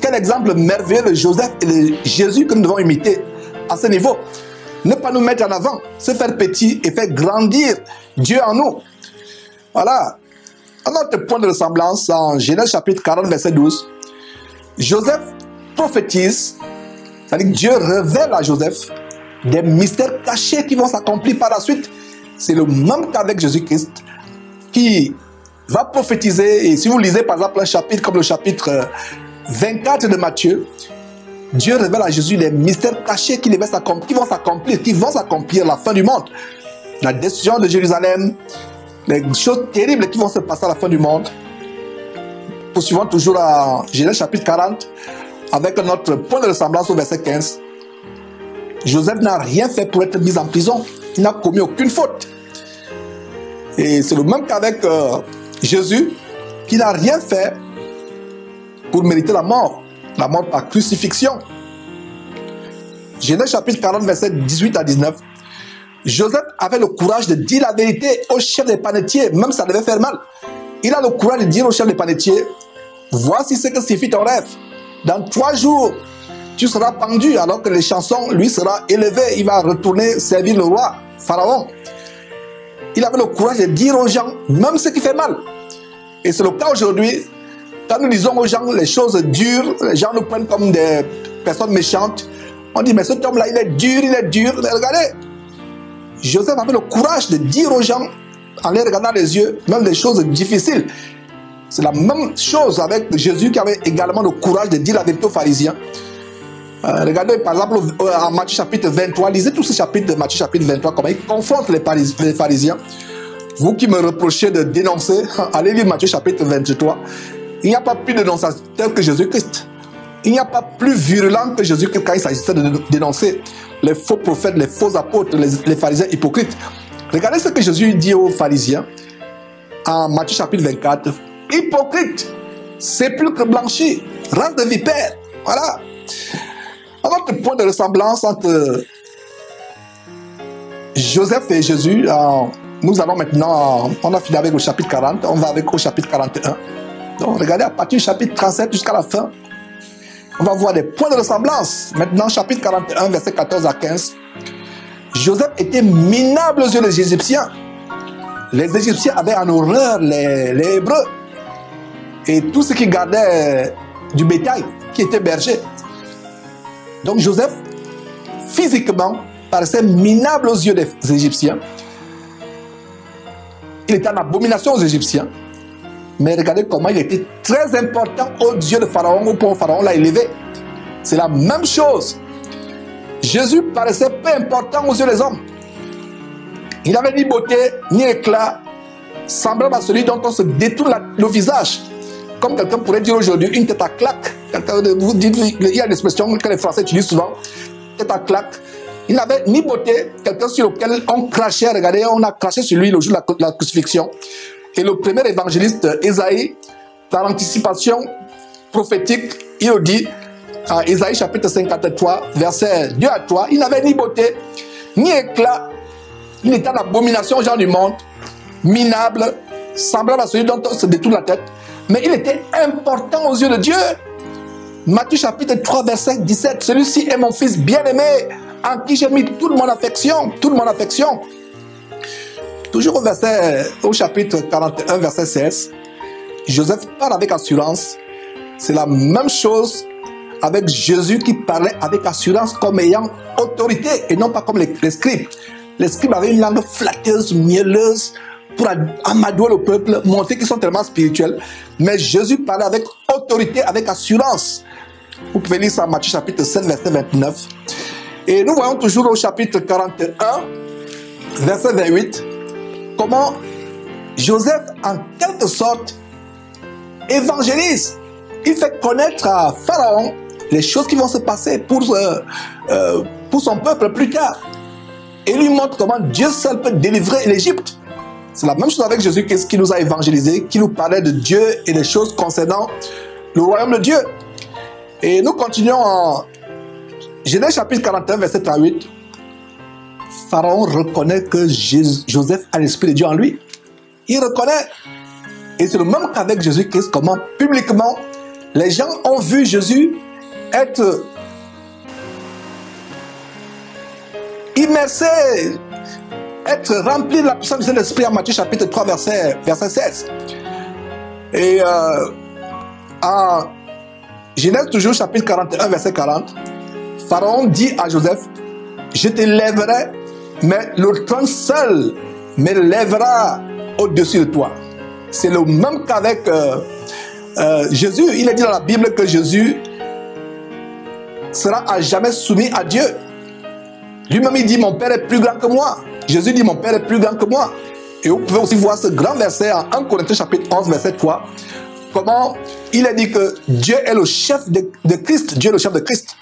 Quel exemple merveilleux de Joseph et de Jésus que nous devons imiter à ce niveau. Ne pas nous mettre en avant, se faire petit et faire grandir Dieu en nous. Voilà. À notre point de ressemblance, en Genèse chapitre 40, verset 12, Joseph prophétise, c'est-à-dire que Dieu révèle à Joseph des mystères cachés qui vont s'accomplir par la suite. C'est le même qu'avec Jésus-Christ qui va prophétiser. Et si vous lisez par exemple un chapitre comme le chapitre 24 de Matthieu, Dieu révèle à Jésus des mystères cachés qui vont s'accomplir à la fin du monde. La destruction de Jérusalem, les choses terribles qui vont se passer à la fin du monde. Poursuivons toujours à Genèse chapitre 40 avec notre point de ressemblance au verset 15. Joseph n'a rien fait pour être mis en prison. Il n'a commis aucune faute. Et c'est le même qu'avec Jésus, qui n'a rien fait pour mériter la mort par crucifixion. Genèse chapitre 40, verset 18 à 19. Joseph avait le courage de dire la vérité au chef des panetiers, même ça devait faire mal. Il a le courage de dire au chef des panetiers, voici ce que signifie ton rêve. Dans 3 jours, tu seras pendu, alors que les chansons, lui, sera élevé, il va retourner servir le roi, Pharaon. Il avait le courage de dire aux gens, même ce qui fait mal. Et c'est le cas aujourd'hui, quand nous disons aux gens les choses dures, les gens nous prennent comme des personnes méchantes. On dit, mais cet homme-là, il est dur, il est dur. Mais regardez, Joseph avait le courage de dire aux gens, en les regardant les yeux, même des choses difficiles. C'est la même chose avec Jésus qui avait également le courage de dire la vérité aux pharisiens. Regardez par exemple en Matthieu chapitre 23, lisez tout ce chapitre de Matthieu chapitre 23, comment il confronte les pharisiens. Vous qui me reprochez de dénoncer, allez lire Matthieu chapitre 23. Il n'y a pas plus de dénonçateur que Jésus-Christ. Il n'y a pas plus virulent que Jésus-Christ quand il s'agissait de dénoncer les faux prophètes, les faux apôtres, les pharisiens hypocrites. Regardez ce que Jésus dit aux pharisiens en Matthieu chapitre 24. Hypocrite, sépulcre blanchi, race de vipère. Voilà. Notre point de ressemblance entre Joseph et Jésus, nous allons maintenant, on a fini avec le chapitre 40, on va avec au chapitre 41. Donc regardez à partir du chapitre 37 jusqu'à la fin, on va voir des points de ressemblance. Maintenant, chapitre 41, verset 14 à 15. Joseph était minable aux yeux des Égyptiens. Les Égyptiens avaient en horreur les Hébreux et tout ce qui gardait du bétail, qui était berger. Donc Joseph, physiquement, paraissait minable aux yeux des Égyptiens. Il était en abomination aux Égyptiens. Mais regardez comment il était très important aux yeux de Pharaon, au point où Pharaon l'a élevé. C'est la même chose. Jésus paraissait peu important aux yeux des hommes. Il n'avait ni beauté, ni éclat, semblable à celui dont on se détourne le visage. Comme quelqu'un pourrait dire aujourd'hui, une tête à claque. Vous dites, il y a une expression que les Français utilisent souvent, tête à claque. Il n'avait ni beauté, quelqu'un sur lequel on crachait, regardez, on a craché sur lui le jour de la crucifixion. Et le premier évangéliste, Ésaïe, dans l'anticipation prophétique, il dit, en Ésaïe chapitre 53, versets 2 à 3, il n'avait ni beauté, ni éclat, il était en abomination aux gens du monde, minable, semblable à celui dont on se détourne la tête, mais il était important aux yeux de Dieu. Matthieu chapitre 3, verset 17, celui-ci est mon fils bien-aimé, en qui j'ai mis toute mon affection, toute mon affection. Toujours au chapitre 41, verset 16, Joseph parle avec assurance. C'est la même chose avec Jésus qui parlait avec assurance comme ayant autorité et non pas comme les scribes. Les scribes avaient une langue flatteuse, mielleuse pour amadouer le peuple, montrer qu'ils sont tellement spirituels. Mais Jésus parlait avec autorité, avec assurance. Vous pouvez lire ça en Matthieu chapitre 7, verset 29. Et nous voyons toujours au chapitre 41, verset 28, comment Joseph, en quelque sorte, évangélise. Il fait connaître à Pharaon les choses qui vont se passer pour son peuple plus tard. Et lui montre comment Dieu seul peut délivrer l'Égypte. C'est la même chose avec Jésus qui nous a évangélisés, qui nous parlait de Dieu et des choses concernant le royaume de Dieu. Et nous continuons en Genèse chapitre 41, verset 38. Pharaon reconnaît que Joseph a l'Esprit de Dieu en lui. Il reconnaît. Et c'est le même qu'avec Jésus-Christ, comment publiquement les gens ont vu Jésus être immersé, être rempli de la puissance du Saint-Esprit en Matthieu chapitre 3, verset 16. Et en Genèse toujours chapitre 41, verset 40, Pharaon dit à Joseph, je te lèverai, mais le trône seul me lèvera au-dessus de toi. C'est le même qu'avec Jésus. Il est dit dans la Bible que Jésus sera à jamais soumis à Dieu. Lui-même, il dit, mon Père est plus grand que moi. Jésus dit, mon Père est plus grand que moi. Et vous pouvez aussi voir ce grand verset en 1 Corinthiens chapitre 11, verset 3. Comment il est dit que Dieu est le chef de Christ. Dieu est le chef de Christ.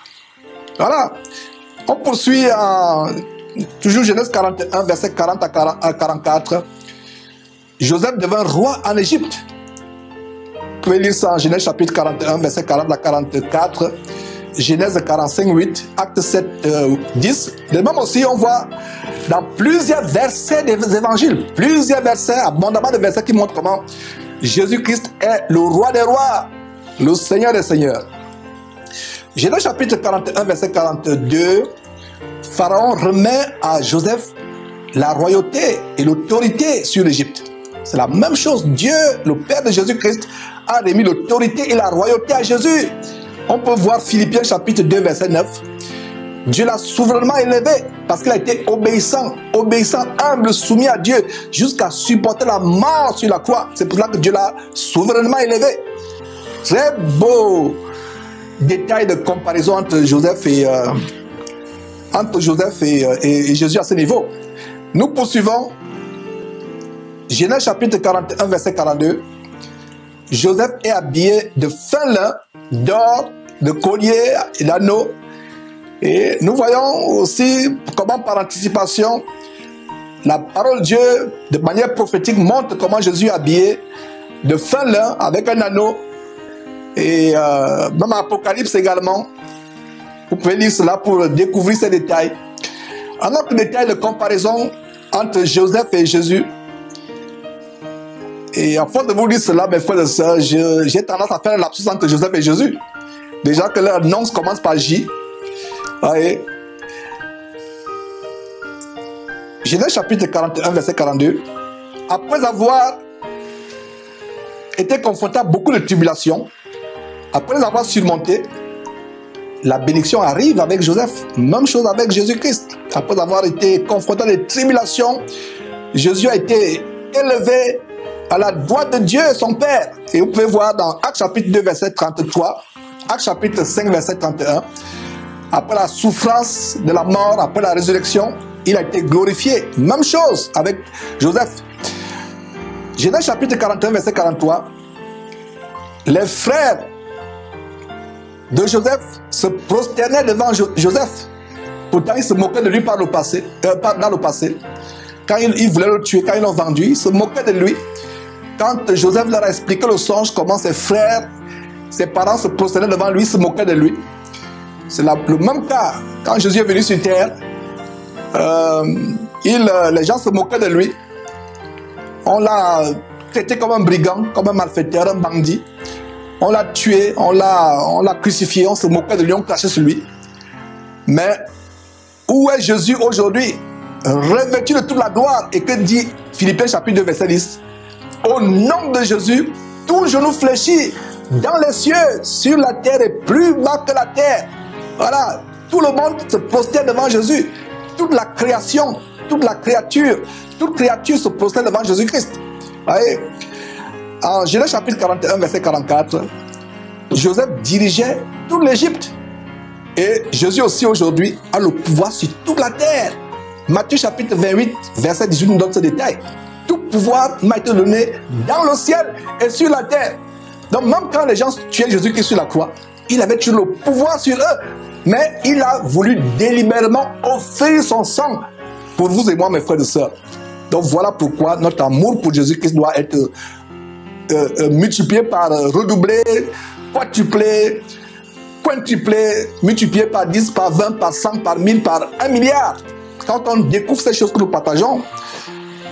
Voilà. On poursuit toujours Genèse 41, verset 40 à 44. Joseph devint roi en Égypte. Vous pouvez lire ça en Genèse chapitre 41, verset 40 à 44. Genèse 45, 8, Acte 7, 10. De même aussi, on voit dans plusieurs versets des évangiles, plusieurs versets, abondamment de versets qui montrent comment Jésus-Christ est le roi des rois, le Seigneur des seigneurs. Genèse chapitre 41, verset 42, Pharaon remet à Joseph la royauté et l'autorité sur l'Égypte. C'est la même chose. Dieu, le Père de Jésus-Christ, a remis l'autorité et la royauté à Jésus. On peut voir Philippiens chapitre 2, verset 9. Dieu l'a souverainement élevé parce qu'il a été obéissant, humble, soumis à Dieu, jusqu'à supporter la mort sur la croix. C'est pour cela que Dieu l'a souverainement élevé. Très beau détail de comparaison entre Joseph et Jésus à ce niveau. Nous poursuivons. Genèse chapitre 41, verset 42. Joseph est habillé de fin lin, d'or, de colliers et d'anneaux. Et nous voyons aussi comment par anticipation, la parole de Dieu, de manière prophétique, montre comment Jésus est habillé de fin lin avec un anneau. Et même Apocalypse également. Vous pouvez lire cela pour découvrir ces détails. Un autre détail de comparaison entre Joseph et Jésus. Et à force de vous dire cela, mes frères et sœurs, j'ai tendance à faire un lapsus entre Joseph et Jésus. Déjà que leur nom commence par J. Voyez. Genèse chapitre 41, verset 42. Après avoir été confronté à beaucoup de tribulations, après avoir surmonté, la bénédiction arrive avec Joseph. Même chose avec Jésus-Christ. Après avoir été confronté à des tribulations, Jésus a été élevé à la droite de Dieu, son Père. Et vous pouvez voir dans Actes chapitre 2, verset 33, Actes chapitre 5, verset 31, après la souffrance de la mort, après la résurrection, il a été glorifié. Même chose avec Joseph. Genèse chapitre 41, verset 43, les frères de Joseph se prosternaient devant Joseph. Pourtant, ils se moquaient de lui dans le passé. Quand ils voulaient le tuer, quand ils l'ont vendu, ils se moquaient de lui. Quand Joseph leur a expliqué le songe, comment ses frères, ses parents se prosternaient devant lui, ils se moquaient de lui. C'est le même cas. Quand Jésus est venu sur terre, les gens se moquaient de lui. On l'a traité comme un brigand, comme un malfaiteur, un bandit. On l'a tué, on l'a crucifié, on se moquait de lui, on crachait sur lui. Mais où est Jésus aujourd'hui? Revêtu de toute la gloire. Et que dit Philippiens chapitre 2, verset 10? Au nom de Jésus, tout genou fléchit dans les cieux, sur la terre et plus bas que la terre. Voilà, tout le monde se prosterne devant Jésus. Toute la création, toute créature se prosterne devant Jésus-Christ. Voyez? En Genèse chapitre 41, verset 44, Joseph dirigeait toute l'Égypte. Et Jésus aussi aujourd'hui a le pouvoir sur toute la terre. Matthieu chapitre 28, verset 18 nous donne ce détail. Tout pouvoir m'a été donné dans le ciel et sur la terre. Donc même quand les gens tuaient Jésus-Christ sur la croix, il avait toujours le pouvoir sur eux. Mais il a voulu délibérément offrir son sang pour vous et moi, mes frères et sœurs. Donc voilà pourquoi notre amour pour Jésus-Christ doit être multiplié par redoublé, quadruplé, quintuplé, multiplié par 10, par 20, par 100, par 1000, par 1 milliard. Quand on découvre ces choses que nous partageons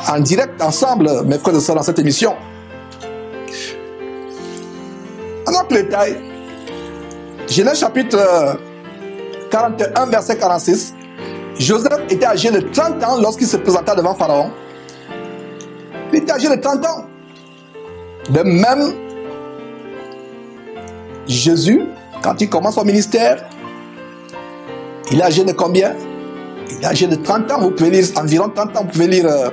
en direct ensemble, mes frères et sœurs, dans cette émission. Un autre détail, Genèse chapitre 41, verset 46, Joseph était âgé de 30 ans lorsqu'il se présenta devant Pharaon. Il était âgé de 30 ans. De même, Jésus, quand il commence son ministère, il est âgé de combien? Il est âgé de 30 ans. Vous pouvez lire environ 30 ans. Vous pouvez lire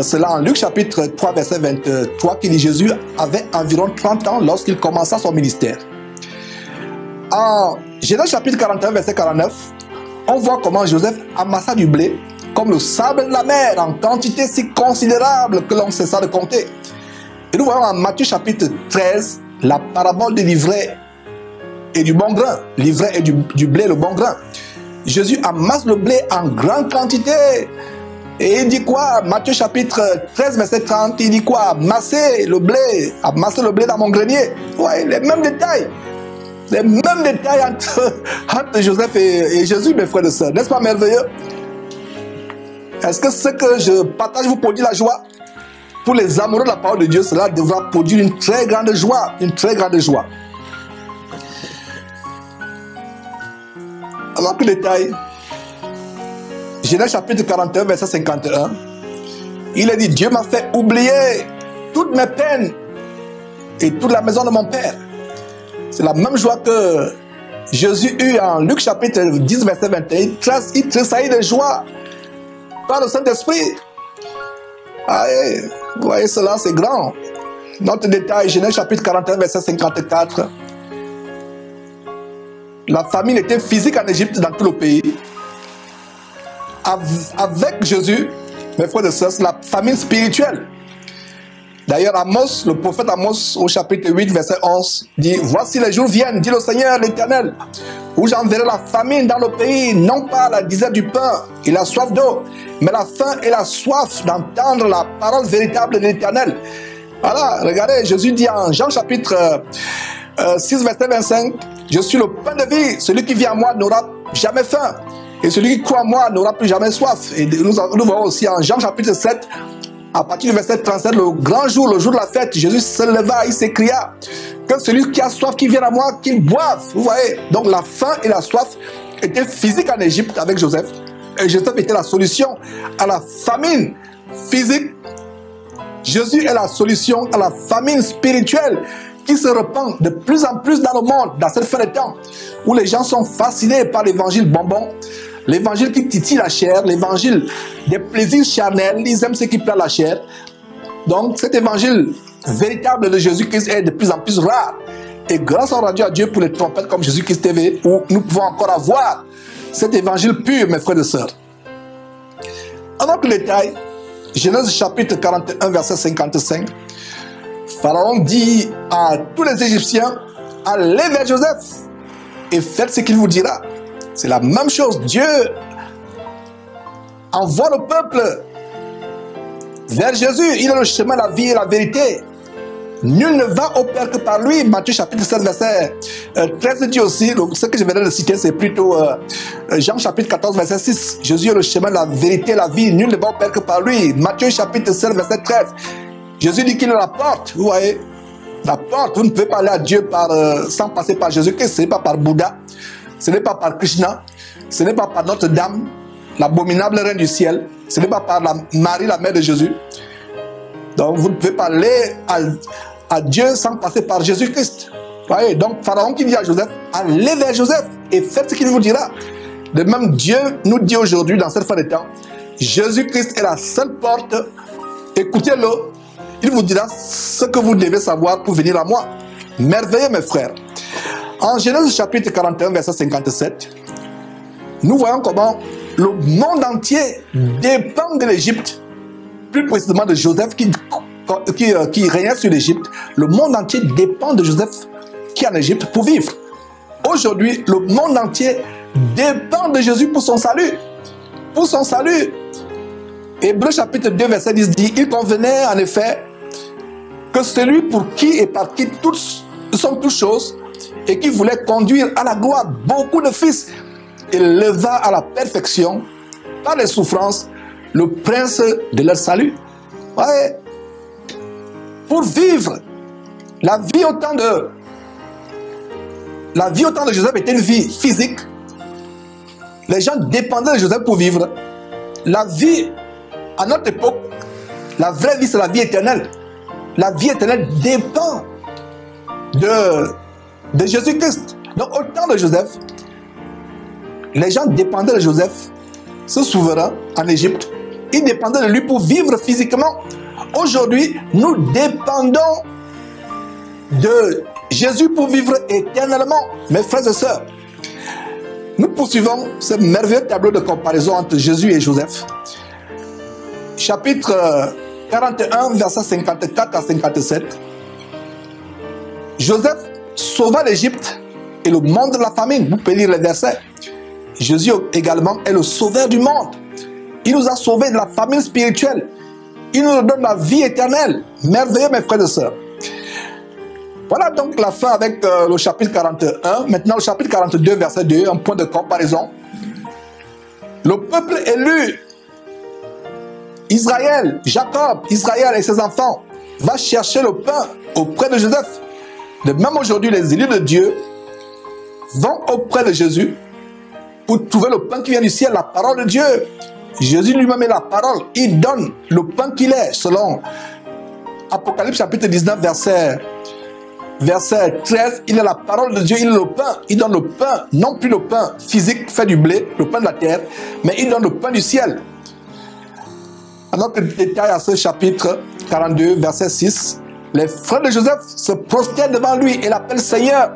cela en Luc chapitre 3, verset 23, qui dit Jésus avait environ 30 ans lorsqu'il commença son ministère. En Genèse chapitre 41, verset 49, on voit comment Joseph amassa du blé comme le sable de la mer en quantité si considérable que l'on cessa de compter. Et nous voyons en Matthieu chapitre 13 la parabole de l'ivraie et du bon grain. L'ivraie et du blé, le bon grain. Jésus amasse le blé en grande quantité. Et il dit quoi? Matthieu chapitre 13, verset 30, il dit quoi? Amasser le blé dans mon grenier. Ouais, les mêmes détails. Les mêmes détails entre Joseph et Jésus, mes frères et sœurs. N'est-ce pas merveilleux? Est-ce que ce que je partage vous produit la joie? Pour les amoureux de la parole de Dieu, cela devra produire une très grande joie. Une très grande joie. Alors que détail, Genèse chapitre 41, verset 51, il a dit, Dieu m'a fait oublier toutes mes peines et toute la maison de mon Père. C'est la même joie que Jésus eut en Luc chapitre 10, verset 21. Il tressaillit de joie par le Saint-Esprit. Vous voyez cela, c'est grand. Notre détail, Genèse chapitre 41, verset 54. La famine était physique en Égypte, dans tout le pays. Avec Jésus, mes frères et sœurs, c'est la famine spirituelle. D'ailleurs, Amos, le prophète Amos, au chapitre 8, verset 11, dit, « Voici les jours viennent, dit le Seigneur l'Éternel, où j'enverrai la famine dans le pays, non pas la disette du pain et la soif d'eau, mais la faim et la soif d'entendre la parole véritable de l'Éternel. » Voilà, regardez, Jésus dit en Jean chapitre 6, verset 25, « Je suis le pain de vie, celui qui vient à moi n'aura jamais faim, et celui qui croit à moi n'aura plus jamais soif. » Et nous voyons aussi en Jean chapitre 7, à partir du verset 37, le grand jour, le jour de la fête, Jésus se leva, il s'écria que celui qui a soif, qui vient à moi, qu'il boive. Vous voyez, donc la faim et la soif étaient physiques en Égypte avec Joseph. Et Joseph était la solution à la famine physique. Jésus est la solution à la famine spirituelle qui se répand de plus en plus dans le monde, dans cette fin de temps, où les gens sont fascinés par l'évangile bonbon, l'évangile qui titille la chair, l'évangile des plaisirs charnels, ils aiment ce qui plaît à la chair. Donc cet évangile véritable de Jésus-Christ est de plus en plus rare. Et grâce à Dieu pour les trompettes comme Jésus-Christ TV, où nous pouvons encore avoir cet évangile pur, mes frères et sœurs. En autre détail, Genèse chapitre 41, verset 55, Pharaon dit à tous les Égyptiens, allez vers Joseph et faites ce qu'il vous dira. C'est la même chose. Dieu envoie le peuple vers Jésus. Il est le chemin, la vie et la vérité. Nul ne va au Père que par lui. Matthieu chapitre 7, verset 13 dit aussi, ce que je viens de citer, c'est plutôt Jean chapitre 14, verset 6. Jésus est le chemin, la vérité, la vie. Nul ne va au Père que par lui. Matthieu chapitre 7, verset 13. Jésus dit qu'il est la porte. Vous voyez, la porte. Vous ne pouvez pas aller à Dieu sans passer par Jésus-Christ. Ce n'est pas par Bouddha. Ce n'est pas par Krishna, ce n'est pas par Notre-Dame, l'abominable reine du ciel, ce n'est pas par Marie, la mère de Jésus. Donc vous ne pouvez pas aller à Dieu sans passer par Jésus-Christ. Voyez, donc Pharaon qui dit à Joseph, allez vers Joseph et faites ce qu'il vous dira. De même, Dieu nous dit aujourd'hui, dans cette fin de temps, Jésus-Christ est la seule porte, écoutez-le, il vous dira ce que vous devez savoir pour venir à moi. Merveilleux mes frères. En Genèse chapitre 41, verset 57, nous voyons comment le monde entier dépend de l'Égypte, plus précisément de Joseph qui régnait sur l'Égypte. Le monde entier dépend de Joseph qui est en Égypte pour vivre. Aujourd'hui, le monde entier dépend de Jésus pour son salut. Pour son salut. Hébreux chapitre 2, verset 10 dit, il convenait en effet que celui pour qui et par qui toutes sont toutes choses, et qui voulait conduire à la gloire beaucoup de fils, il leva à la perfection, par les souffrances, le prince de leur salut. Ouais. Pour vivre, la vie au temps de Joseph était une vie physique. Les gens dépendaient de Joseph pour vivre. La vie, à notre époque, la vraie vie, c'est la vie éternelle. La vie éternelle dépend de Jésus-Christ. Donc au temps de Joseph, les gens dépendaient de Joseph, ce souverain en Égypte. Ils dépendaient de lui pour vivre physiquement. Aujourd'hui, nous dépendons de Jésus pour vivre éternellement. Mes frères et sœurs, nous poursuivons ce merveilleux tableau de comparaison entre Jésus et Joseph. Chapitre 41, versets 54 à 57. Joseph sauva l'Égypte et le monde de la famine. Vous pouvez lire les versets. Jésus également est le sauveur du monde. Il nous a sauvés de la famine spirituelle. Il nous donne la vie éternelle. Merveilleux, mes frères et sœurs. Voilà donc la fin avec le chapitre 41. Maintenant, le chapitre 42, verset 2, un point de comparaison. Le peuple élu, Israël, Jacob, Israël et ses enfants, va chercher le pain auprès de Joseph. De même aujourd'hui, les élus de Dieu vont auprès de Jésus pour trouver le pain qui vient du ciel, la parole de Dieu. Jésus lui-même est la parole. Il donne le pain qu'il est, selon Apocalypse chapitre 19, verset 13. Il est la parole de Dieu, il est le pain. Il donne le pain, non plus le pain physique fait du blé, le pain de la terre, mais il donne le pain du ciel. Un autre détail à ce chapitre 42, verset 6. Les frères de Joseph se prosternent devant lui et l'appellent Seigneur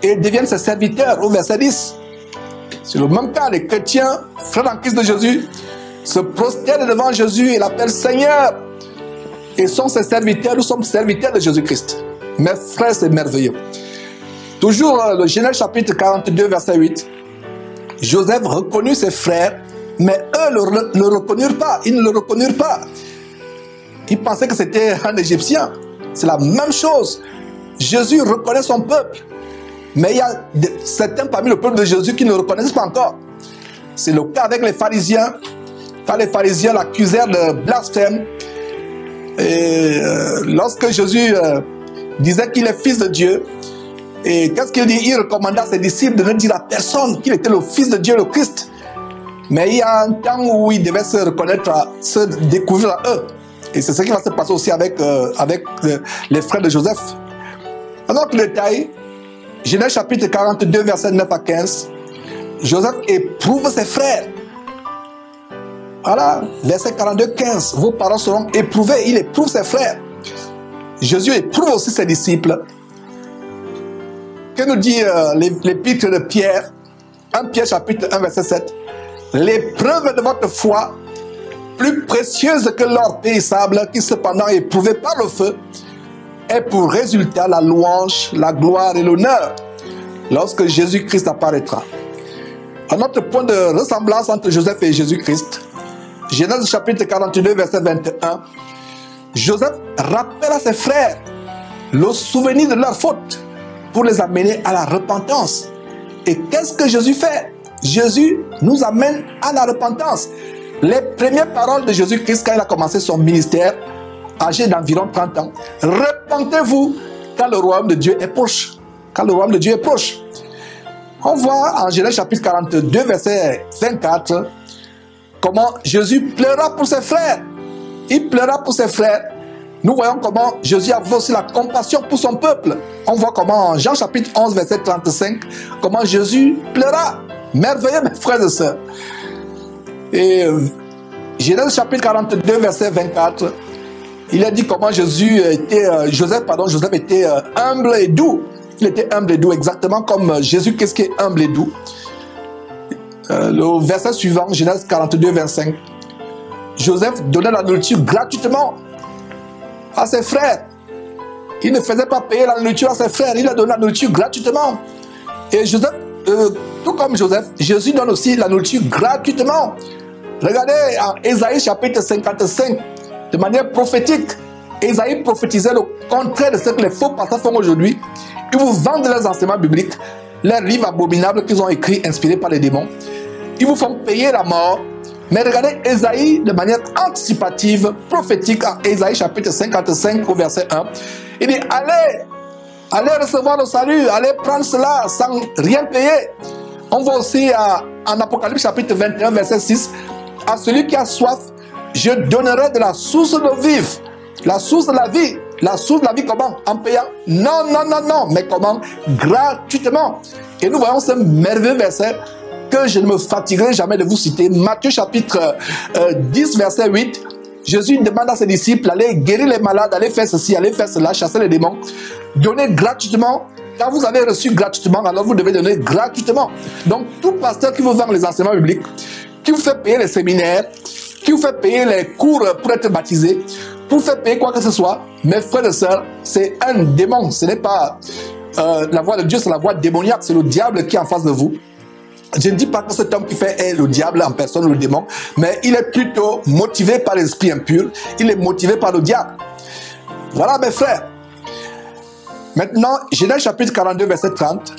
et deviennent ses serviteurs au verset 10. C'est le même cas, les chrétiens, frères en Christ de Jésus, se prosternent devant Jésus et l'appellent Seigneur et sont ses serviteurs. Nous sommes serviteurs de Jésus-Christ. Mes frères, c'est merveilleux. Toujours le Genèse chapitre 42, verset 8. Joseph reconnut ses frères, mais eux ne le reconnurent pas. Ils ne le reconnurent pas. Ils pensaient que c'était un Égyptien. C'est la même chose. Jésus reconnaît son peuple. Mais il y a certains parmi le peuple de Jésus qui ne le reconnaissent pas encore. C'est le cas avec les pharisiens. Quand les pharisiens l'accusèrent de blasphème, et lorsque Jésus disait qu'il est fils de Dieu, et qu'est-ce qu'il dit? Il recommanda à ses disciples de ne dire à personne qu'il était le fils de Dieu, le Christ. Mais il y a un temps où ils devaient se reconnaître, se découvrir à eux. Et c'est ce qui va se passer aussi avec les frères de Joseph. Un autre détail, Genèse chapitre 42, versets 9 à 15. Joseph éprouve ses frères. Voilà, verset 42, 15. Vos parents seront éprouvés. Il éprouve ses frères. Jésus éprouve aussi ses disciples. Que nous dit l'épître de Pierre? 1 Pierre chapitre 1, verset 7. L'épreuve de votre foi, plus précieuse que l'or périssable, qui cependant est éprouvé par le feu, est pour résultat la louange, la gloire et l'honneur lorsque Jésus-Christ apparaîtra. Un autre point de ressemblance entre Joseph et Jésus-Christ, Genèse chapitre 42, verset 21, Joseph rappelle à ses frères le souvenir de leurs fautes pour les amener à la repentance. Et qu'est-ce que Jésus fait? Jésus nous amène à la repentance. Les premières paroles de Jésus-Christ quand il a commencé son ministère, âgé d'environ 30 ans, repentez-vous car le royaume de Dieu est proche. Car le royaume de Dieu est proche. On voit en Genèse chapitre 42, verset 24, comment Jésus pleura pour ses frères. Il pleura pour ses frères. Nous voyons comment Jésus avait aussi la compassion pour son peuple. On voit comment en Jean chapitre 11, verset 35, comment Jésus pleura. Merveilleux, mes frères et sœurs. Et Genèse chapitre 42, verset 24, il a dit comment Joseph était humble et doux. Il était humble et doux, exactement comme Jésus, qu'est-ce qui est humble et doux. Le verset suivant, Genèse 42, 25. Joseph donnait la nourriture gratuitement à ses frères. Il ne faisait pas payer la nourriture à ses frères, il a donné la nourriture gratuitement. Et Joseph, tout comme Joseph, Jésus donne aussi la nourriture gratuitement. Regardez en Ésaïe chapitre 55, de manière prophétique, Ésaïe prophétisait le contraire de ce que les faux pasteurs font aujourd'hui. Ils vous vendent leurs enseignements bibliques, leurs livres abominables qu'ils ont écrits, inspirés par les démons. Ils vous font payer la mort. Mais regardez Ésaïe de manière anticipative, prophétique, en Ésaïe chapitre 55 au verset 1. Il dit, allez recevoir le salut, allez prendre cela sans rien payer. On voit aussi en Apocalypse chapitre 21 verset 6, à celui qui a soif, je donnerai de la source d'eau vive, la source de la vie. La source de la vie comment? En payant? Non, non, non, non, mais comment? Gratuitement. Et nous voyons ce merveilleux verset que je ne me fatiguerai jamais de vous citer. Matthieu chapitre 10 verset 8. Jésus demande à ses disciples d'aller guérir les malades, d'aller faire ceci, aller faire cela, chasser les démons. Donnez gratuitement. Quand vous avez reçu gratuitement, alors vous devez donner gratuitement. Donc tout pasteur qui vous vend les enseignements bibliques, qui vous fait payer les séminaires, qui vous fait payer les cours pour être baptisé, pour faire payer quoi que ce soit, mes frères et sœurs, c'est un démon. Ce n'est pas la voix de Dieu, c'est la voix démoniaque, c'est le diable qui est en face de vous. Je ne dis pas que cet homme qui fait est le diable en personne ou le démon, mais il est plutôt motivé par l'esprit impur, il est motivé par le diable. Voilà mes frères. Maintenant, Genèse chapitre 42, verset 30.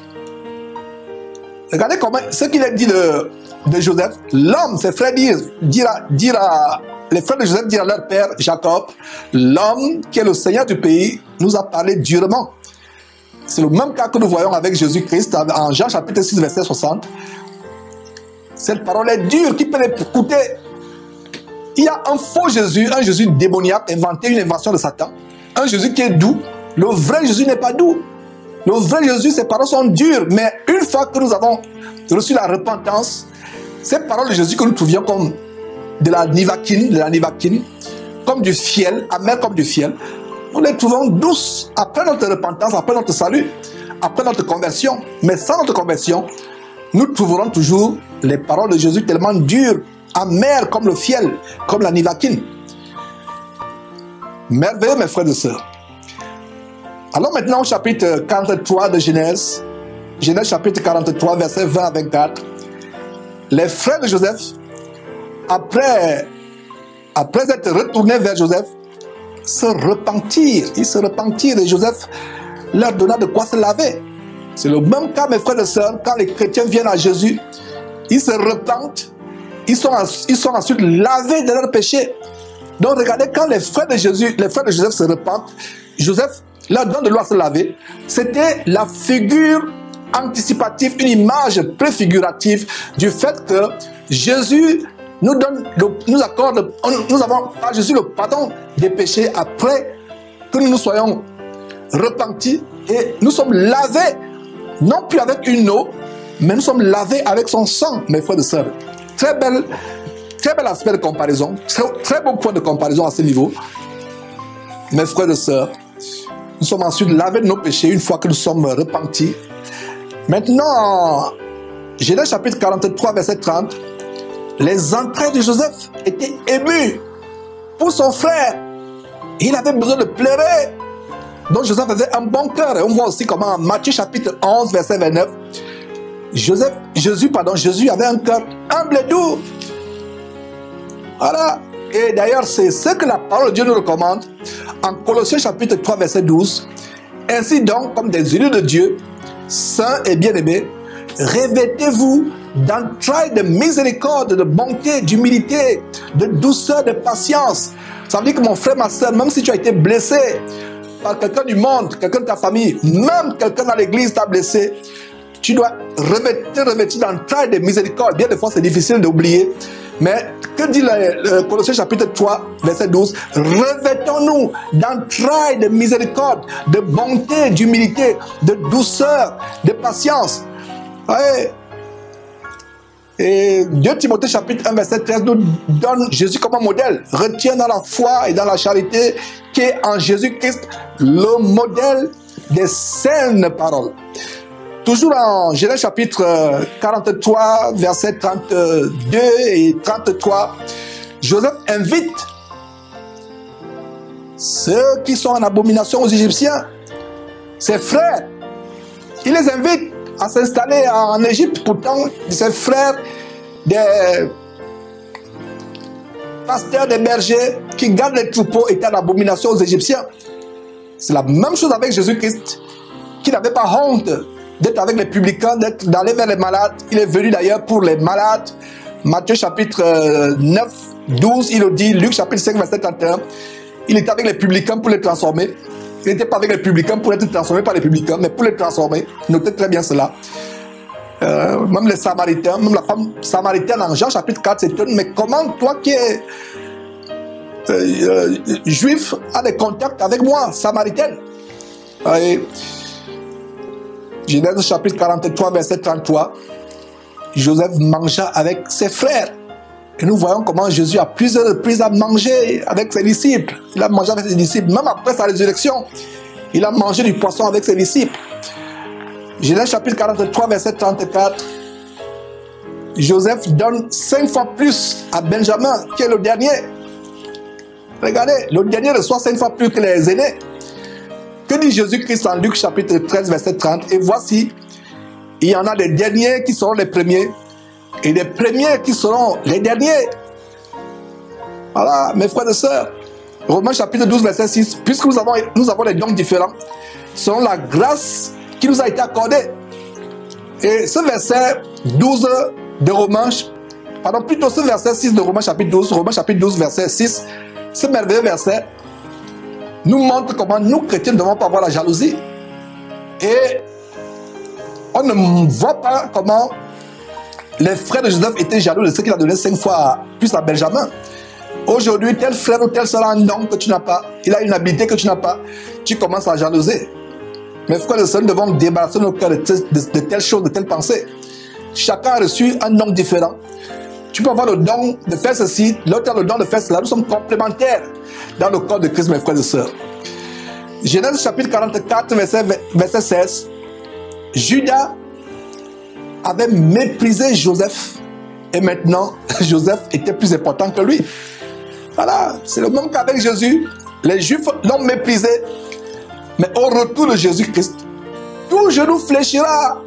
Regardez comment, ce qu'il a dit de Joseph, l'homme, ses frères les frères de Joseph dirent à leur père Jacob, l'homme qui est le Seigneur du pays nous a parlé durement. C'est le même cas que nous voyons avec Jésus-Christ en Jean chapitre 6 verset 60. Cette parole est dure, qui peut l'écouter? Il y a un faux Jésus, un Jésus démoniaque, inventé, une invention de Satan. Un Jésus qui est doux. Le vrai Jésus n'est pas doux. Le vrai Jésus, ses paroles sont dures. Mais une fois que nous avons reçu la repentance, ces paroles de Jésus que nous trouvions comme de la nivakine, comme du fiel, amer comme du fiel, nous les trouvons douces après notre repentance, après notre salut, après notre conversion. Mais sans notre conversion, nous trouverons toujours les paroles de Jésus tellement dures, amères comme le fiel, comme la nivakine. Merveilleux, mes frères et sœurs. Alors maintenant au chapitre 43 de Genèse, Genèse chapitre 43, versets 20 à 24, les frères de Joseph, après être retournés vers Joseph, se repentirent. Ils se repentirent et Joseph leur donna de quoi se laver. C'est le même cas, mes frères et sœurs, quand les chrétiens viennent à Jésus, ils se repentent, ils sont ensuite lavés de leurs péchés. Donc regardez, quand les frères de Joseph se repentent, Joseph leur donne de l'eau à se laver. C'était la figure anticipative, une image préfigurative du fait que Jésus nous accorde, nous avons par Jésus le pardon des péchés après que nous nous soyons repentis et nous sommes lavés, non plus avec une eau, mais nous sommes lavés avec son sang, mes frères et sœurs. Très bel aspect de comparaison, très bon point de comparaison à ce niveau. Mes frères et sœurs, nous sommes ensuite lavés de nos péchés une fois que nous sommes repentis. Maintenant, Genèse chapitre 43, verset 30, les entrailles de Joseph étaient émues pour son frère. Il avait besoin de pleurer. Donc Joseph avait un bon cœur. Et on voit aussi comment en Matthieu chapitre 11, verset 29, Jésus avait un cœur humble et doux. Voilà. Et d'ailleurs, c'est ce que la parole de Dieu nous recommande en Colossiens chapitre 3, verset 12. Ainsi donc, comme des élus de Dieu, saints et bien-aimés, revêtez-vous d'entrailles de miséricorde, de bonté, d'humilité, de douceur, de patience. Ça veut dire que mon frère, ma soeur, même si tu as été blessé par quelqu'un du monde, quelqu'un de ta famille, même quelqu'un dans l'église t'a blessé, tu dois te revêtir d'entrailles de miséricorde. Bien des fois, c'est difficile d'oublier. Mais que dit le Colossiens chapitre 3, verset 12? Revêtons-nous d'entrailles de miséricorde, de bonté, d'humilité, de douceur, de patience. Ouais. Et 2 Timothée chapitre 1, verset 13 nous donne Jésus comme un modèle. Retiens dans la foi et dans la charité qui est en Jésus-Christ le modèle des saines paroles. Toujours en Genèse chapitre 43, versets 32 et 33, Joseph invite ceux qui sont en abomination aux Égyptiens, ses frères. Il les invite à s'installer en Égypte. Pourtant, ses frères, des pasteurs, des bergers qui gardent les troupeaux étaient en abomination aux Égyptiens. C'est la même chose avec Jésus-Christ, qui n'avait pas honte d'être avec les publicains, d'aller vers les malades. Il est venu d'ailleurs pour les malades. Matthieu chapitre 9, 12, il le dit. Luc chapitre 5, verset 31. Il était avec les publicains pour les transformer. Il n'était pas avec les publicains pour être transformé par les publicains, mais pour les transformer. Notez très bien cela. Même les Samaritains, même la femme samaritaine en Jean chapitre 4 s'étonne. Mais comment toi qui es juif a des contacts avec moi, samaritaine? Genèse chapitre 43, verset 33, Joseph mangea avec ses frères. Et nous voyons comment Jésus a plusieurs reprises à manger avec ses disciples. Il a mangé avec ses disciples, même après sa résurrection. Il a mangé du poisson avec ses disciples. Genèse chapitre 43, verset 34, Joseph donne 5 fois plus à Benjamin, qui est le dernier. Regardez, le dernier reçoit 5 fois plus que les aînés. Que dit Jésus-Christ en Luc chapitre 13, verset 30? Et voici, il y en a des derniers qui seront les premiers, et les premiers qui seront les derniers. Voilà, mes frères et sœurs. Romains chapitre 12, verset 6. Puisque nous avons des dons différents, selon la grâce qui nous a été accordée. Et ce verset 12 de Romains, pardon, plutôt ce verset 6 de Romains chapitre 12, verset 6, ce merveilleux verset, nous montre comment nous, chrétiens, ne devons pas avoir la jalousie. Et on ne voit pas comment les frères de Joseph étaient jaloux de ce qu'il a donné 5 fois plus à Benjamin. Aujourd'hui, tel frère ou tel sera un nom que tu n'as pas, il a une habilité que tu n'as pas, tu commences à jalouser. Mes frères et sœurs, nous devons débarrasser nos cœurs de telles choses, de telles pensées. Chacun a reçu un nom différent. Tu peux avoir le don de faire ceci, l'autre a le don de faire cela. Nous sommes complémentaires dans le corps de Christ, mes frères et sœurs. Genèse chapitre 44, verset 16. Judas avait méprisé Joseph. Et maintenant, Joseph était plus important que lui. Voilà, c'est le même qu'avec Jésus. Les Juifs l'ont méprisé. Mais au retour de Jésus-Christ, tout genou fléchira.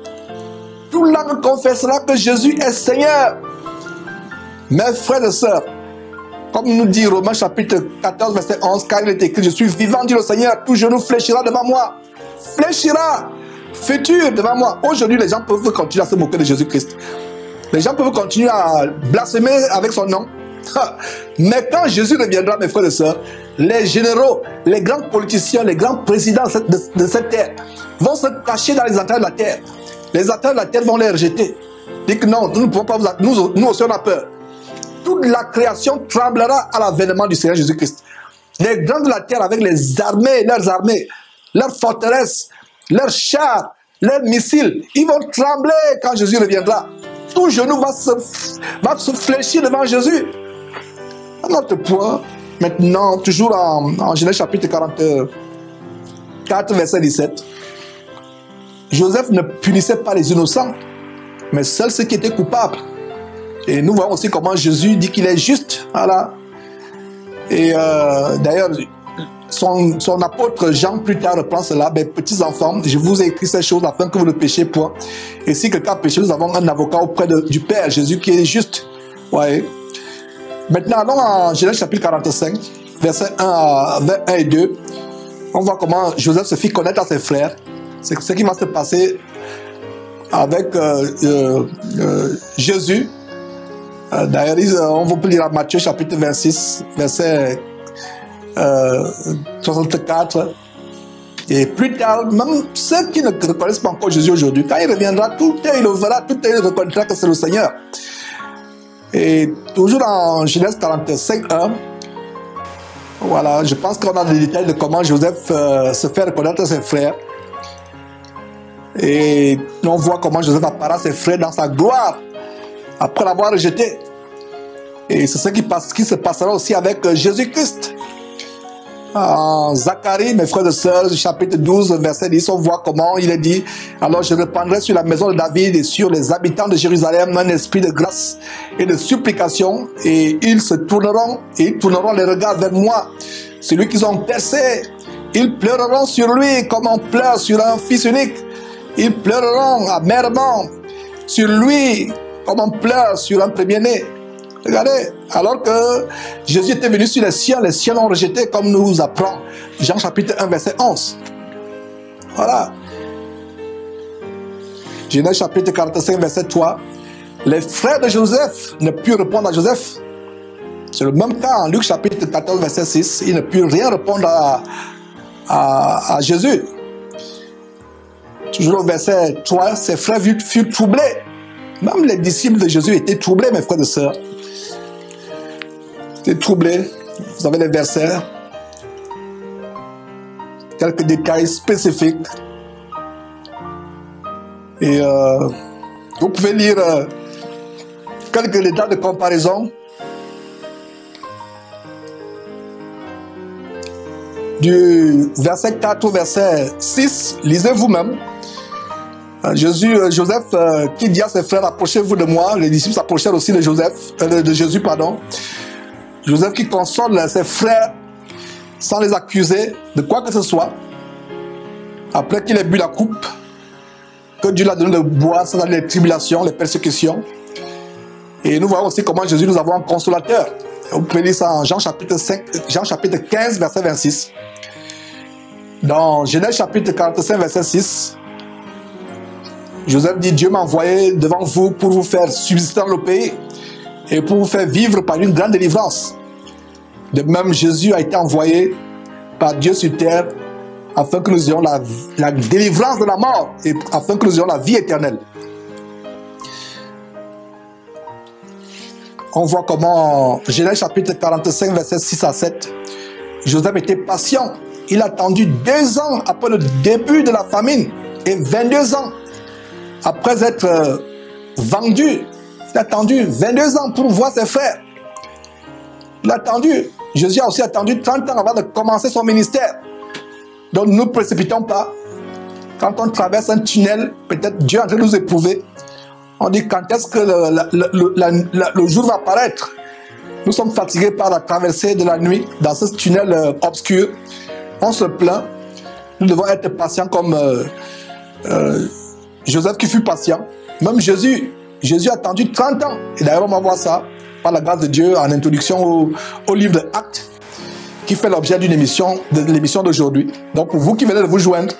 Tout langue confessera que Jésus est Seigneur. Mes frères et sœurs, comme nous dit Romains chapitre 14, verset 11, car il est écrit, je suis vivant, dit le Seigneur, tout genou fléchira devant moi. Fléchira, futur devant moi. Aujourd'hui, les gens peuvent continuer à se moquer de Jésus-Christ. Les gens peuvent continuer à blasphémer avec son nom. Mais quand Jésus reviendra, mes frères et sœurs, les généraux, les grands politiciens, les grands présidents de cette terre vont se cacher dans les entrailles de la terre. Les entrailles de la terre vont les rejeter. Dis que non, nous ne pouvons pas nous aussi on a peur. Toute la création tremblera à l'avènement du Seigneur Jésus-Christ. Les grands de la terre avec les armées, leurs forteresses, leurs chars, leurs missiles, ils vont trembler quand Jésus reviendra. Tout genou va se fléchir devant Jésus. À notre point, maintenant, toujours en Genèse chapitre 44, verset 17, Joseph ne punissait pas les innocents, mais seuls ceux qui étaient coupables. Et nous voyons aussi comment Jésus dit qu'il est juste. Voilà. Et d'ailleurs, son apôtre Jean plus tard reprend cela. Mes petits enfants, je vous ai écrit ces choses afin que vous ne péchiez point. Et si quelqu'un péche, nous avons un avocat auprès du Père, Jésus qui est juste. Ouais. Maintenant, allons en Genèse chapitre 45, versets 1 et 2. On voit comment Joseph se fit connaître à ses frères. C'est ce qui va se passer avec Jésus. D'ailleurs, on peut lire à Matthieu chapitre 26, verset 64. Et plus tard, même ceux qui ne reconnaissent pas encore Jésus aujourd'hui, quand il reviendra, tout il le verra, tout il reconnaîtra que c'est le Seigneur. Et toujours en Genèse 45, 1, voilà, je pense qu'on a des détails de comment Joseph se fait reconnaître à ses frères. Et on voit comment Joseph apparaît à ses frères dans sa gloire, après l'avoir rejeté. Et c'est ce qui se passera aussi avec Jésus-Christ. En Zacharie, mes frères et sœurs, chapitre 12, verset 10, on voit comment il est dit: alors je répandrai sur la maison de David et sur les habitants de Jérusalem un esprit de grâce et de supplication, et ils se tourneront, et ils tourneront les regards vers moi, celui qu'ils ont percé. Ils pleureront sur lui comme on pleure sur un fils unique. Ils pleureront amèrement sur lui comme on pleure sur un premier-né. Regardez, alors que Jésus était venu sur les cieux l'ont rejeté, comme nous apprend Jean chapitre 1, verset 11. Voilà. Genèse chapitre 45, verset 3. Les frères de Joseph ne purent répondre à Joseph. C'est le même cas en Luc chapitre 14, verset 6. Ils ne purent rien répondre à Jésus. Toujours au verset 3, ses frères furent troublés. Même les disciples de Jésus étaient troublés, mes frères et sœurs. Ils étaient troublés. Vous avez les versets. Quelques détails spécifiques. Et vous pouvez lire quelques détails de comparaison. Du verset 4 au verset 6, lisez vous-même. Joseph qui dit à ses frères: approchez-vous de moi. Les disciples s'approchèrent aussi de Jésus, pardon. Joseph qui console ses frères sans les accuser de quoi que ce soit. Après qu'il ait bu la coupe que Dieu lui a donné de boire, sans les tribulations, les persécutions. Et nous voyons aussi comment Jésus nous avons un consolateur. Vous pouvez lire ça en Jean chapitre 15, verset 26. Dans Genèse chapitre 45, verset 6, Joseph dit: Dieu m'a envoyé devant vous pour vous faire subsister dans le pays et pour vous faire vivre par une grande délivrance. De même, Jésus a été envoyé par Dieu sur terre afin que nous ayons la délivrance de la mort et afin que nous ayons la vie éternelle. On voit comment, Genèse chapitre 45, versets 6 à 7, Joseph était patient. Il a attendu 2 ans après le début de la famine et 22 ans après être vendu. Il a attendu 22 ans pour voir ses frères. Il a attendu. Jésus a aussi attendu 30 ans avant de commencer son ministère. Donc ne nous précipitons pas. Quand on traverse un tunnel, peut-être Dieu est en train de nous éprouver. On dit quand est-ce que le jour va apparaître. Nous sommes fatigués par la traversée de la nuit dans ce tunnel obscur. On se plaint. Nous devons être patients comme Joseph qui fut patient. Même Jésus a attendu 30 ans. Et d'ailleurs, on va voir ça par la grâce de Dieu en introduction au livre de Actes, qui fait l'objet de l'émission d'aujourd'hui. Donc, pour vous qui venez de vous joindre,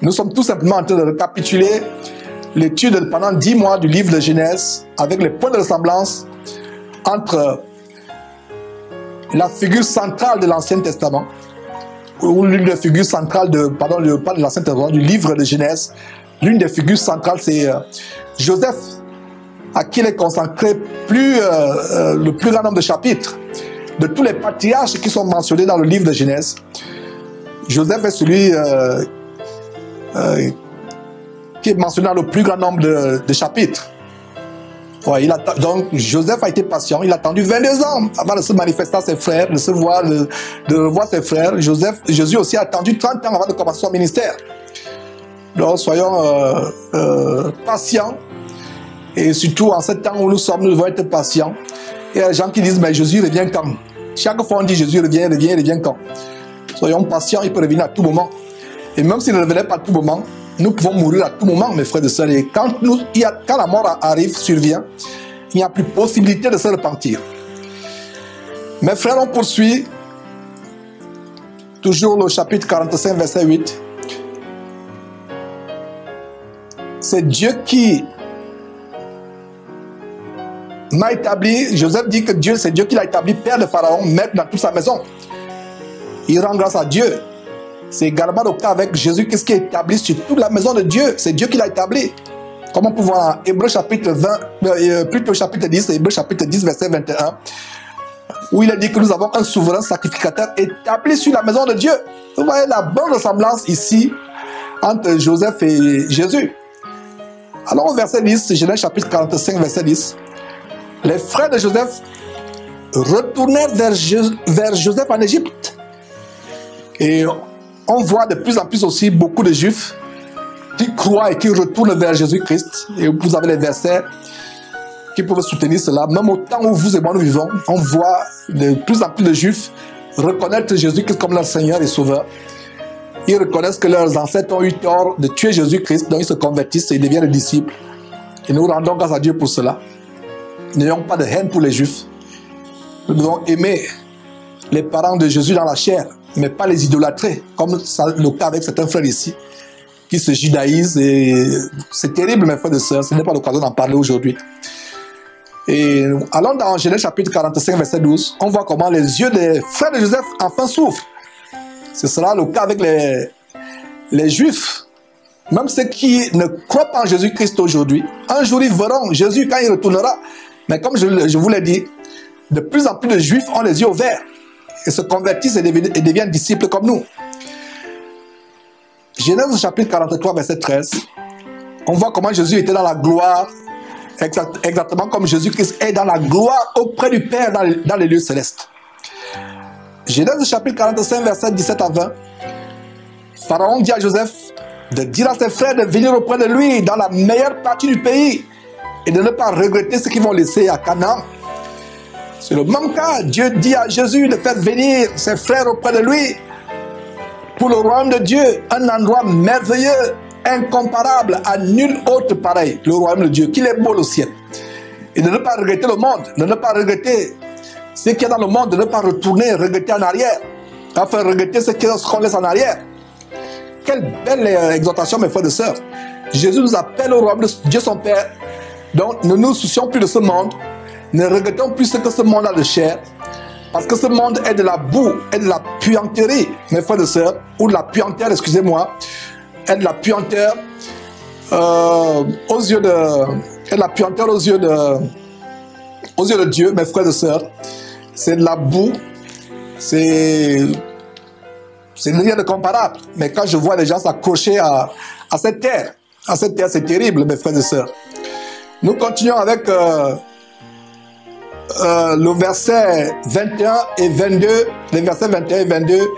nous sommes tout simplement en train de récapituler l'étude pendant 10 mois du livre de Genèse avec les points de ressemblance entre la figure centrale de l'Ancien Testament, ou l'une des figures centrales pas de l'Ancien Testament, du livre de Genèse. L'une des figures centrales, c'est Joseph, à qui il est consacré le plus grand nombre de chapitres. De tous les patriarches qui sont mentionnés dans le livre de Genèse, Joseph est celui qui est mentionné dans le plus grand nombre de chapitres. Ouais, donc Joseph a été patient, il a attendu 22 ans avant de se manifester à ses frères, de revoir ses frères. Jésus aussi a attendu 30 ans avant de commencer son ministère. Donc soyons patients, et surtout en ce temps où nous sommes, nous devons être patients. Il y a des gens qui disent, mais Jésus revient quand? Chaque fois on dit Jésus revient quand? Soyons patients, il peut revenir à tout moment. Et même s'il ne revenait pas à tout moment, nous pouvons mourir à tout moment, mes frères et sœurs. Et quand la mort survient, il n'y a plus possibilité de se repentir. Mes frères, on poursuit toujours le chapitre 45, verset 8. C'est Dieu qui m'a établi. Joseph dit que c'est Dieu qui l'a établi père de Pharaon, maître dans toute sa maison. Il rend grâce à Dieu. C'est également le cas avec Jésus, qu'est-ce qui est établi sur toute la maison de Dieu. C'est Dieu qui l'a établi. Comme on peut voir en Hébreux chapitre 20, plutôt chapitre 10, Hébreux chapitre 10, verset 21, où il a dit que nous avons un souverain sacrificateur établi sur la maison de Dieu. Vous voyez la bonne ressemblance ici entre Joseph et Jésus. Alors au verset 10, Genèse chapitre 45, verset 10, les frères de Joseph retournèrent vers Joseph en Égypte. Et on voit de plus en plus aussi beaucoup de Juifs qui croient et qui retournent vers Jésus-Christ. Et vous avez les versets qui peuvent soutenir cela. Même au temps où vous et moi nous vivons, on voit de plus en plus de Juifs reconnaître Jésus-Christ comme leur Seigneur et Sauveur. Ils reconnaissent que leurs ancêtres ont eu tort de tuer Jésus-Christ, donc ils se convertissent et ils deviennent des disciples. Et nous rendons grâce à Dieu pour cela. N'ayons pas de haine pour les Juifs. Nous devons aimer les parents de Jésus dans la chair, mais pas les idolâtrer, comme le cas avec certains frères ici, qui se judaïsent. Et c'est terrible, mes frères et sœurs, ce n'est pas l'occasion d'en parler aujourd'hui. Et allons dans Genèse chapitre 45, verset 12, on voit comment les yeux des frères de Joseph enfin s'ouvrent. Ce sera le cas avec les Juifs. Même ceux qui ne croient pas en Jésus-Christ aujourd'hui, un jour ils verront Jésus quand il retournera. Mais comme je vous l'ai dit, de plus en plus de Juifs ont les yeux ouverts et se convertissent et deviennent disciples comme nous. Genèse chapitre 43, verset 13, on voit comment Jésus était dans la gloire, exactement comme Jésus-Christ est dans la gloire auprès du Père dans les lieux célestes. Genèse chapitre 45, verset 17 à 20, Pharaon dit à Joseph de dire à ses frères de venir auprès de lui dans la meilleure partie du pays et de ne pas regretter ce qu'ils vont laisser à Canaan. C'est le même cas. Dieu dit à Jésus de faire venir ses frères auprès de lui pour le royaume de Dieu, un endroit merveilleux, incomparable, à nul autre pareil, le royaume de Dieu, qu'il est beau le ciel. Et de ne pas regretter le monde, de ne pas regretter ce qu'il y a dans le monde, de ne pas retourner, regretter en arrière, enfin regretter ce qu'on laisse en arrière. Quelle belle exhortation, mes frères et sœurs. Jésus nous appelle au royaume de Dieu son Père. Donc ne nous soucions plus de ce monde, ne regrettons plus ce que ce monde a de chair, parce que ce monde est de la boue, est de la puanterie, mes frères et sœurs, ou de la puanteur, excusez-moi, est de la puanteur aux yeux aux yeux de Dieu, mes frères et sœurs, c'est de la boue, c'est rien de comparable. Mais quand je vois les gens s'accrocher à cette terre, c'est terrible, mes frères et sœurs. Nous continuons avec le verset 21 et 22, les versets 21 et 22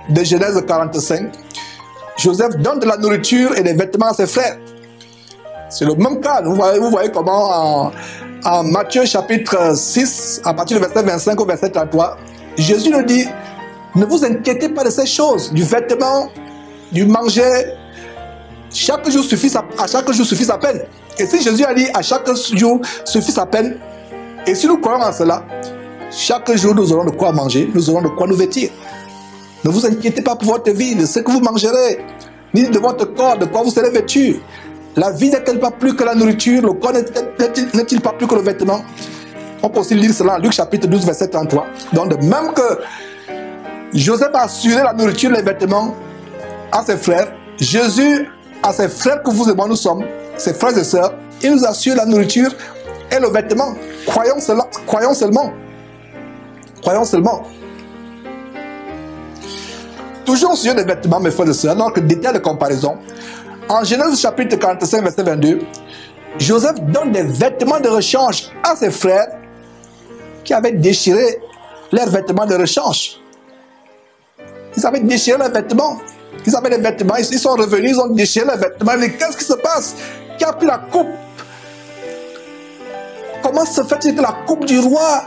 de Genèse 45. Joseph donne de la nourriture et des vêtements à ses frères. C'est le même cas. Vous voyez comment en Matthieu chapitre 6, à partir du verset 25 au verset 33, Jésus nous dit, ne vous inquiétez pas de ces choses, du vêtement, du manger. Chaque jour suffit à chaque jour suffit sa peine. Et si Jésus a dit à chaque jour suffit sa peine, et si nous croyons en cela, chaque jour nous aurons de quoi manger, nous aurons de quoi nous vêtir. Ne vous inquiétez pas pour votre vie, de ce que vous mangerez, ni de votre corps, de quoi vous serez vêtus. La vie n'est-elle pas plus que la nourriture? Le corps n'est-il pas plus que le vêtement? On peut aussi lire cela en Luc chapitre 12, verset 33. Donc de même que Joseph a assuré la nourriture et les vêtements à ses frères, Jésus, à ses frères que vous et moi nous sommes, ses frères et sœurs, il nous assure la nourriture et le vêtement. Croyons cela, croyons seulement. Croyons seulement. Toujours au sujet des vêtements, mes frères et sœurs, donc détail de comparaison. En Genèse chapitre 45, verset 22, Joseph donne des vêtements de rechange à ses frères qui avaient déchiré leurs vêtements de rechange. Ils avaient déchiré leurs vêtements. Ils avaient les vêtements, ils sont revenus, ils ont déchiré leurs vêtements. Mais qu'est-ce qui se passe? Qui a pris la coupe? Comment se fait-il que la coupe du roi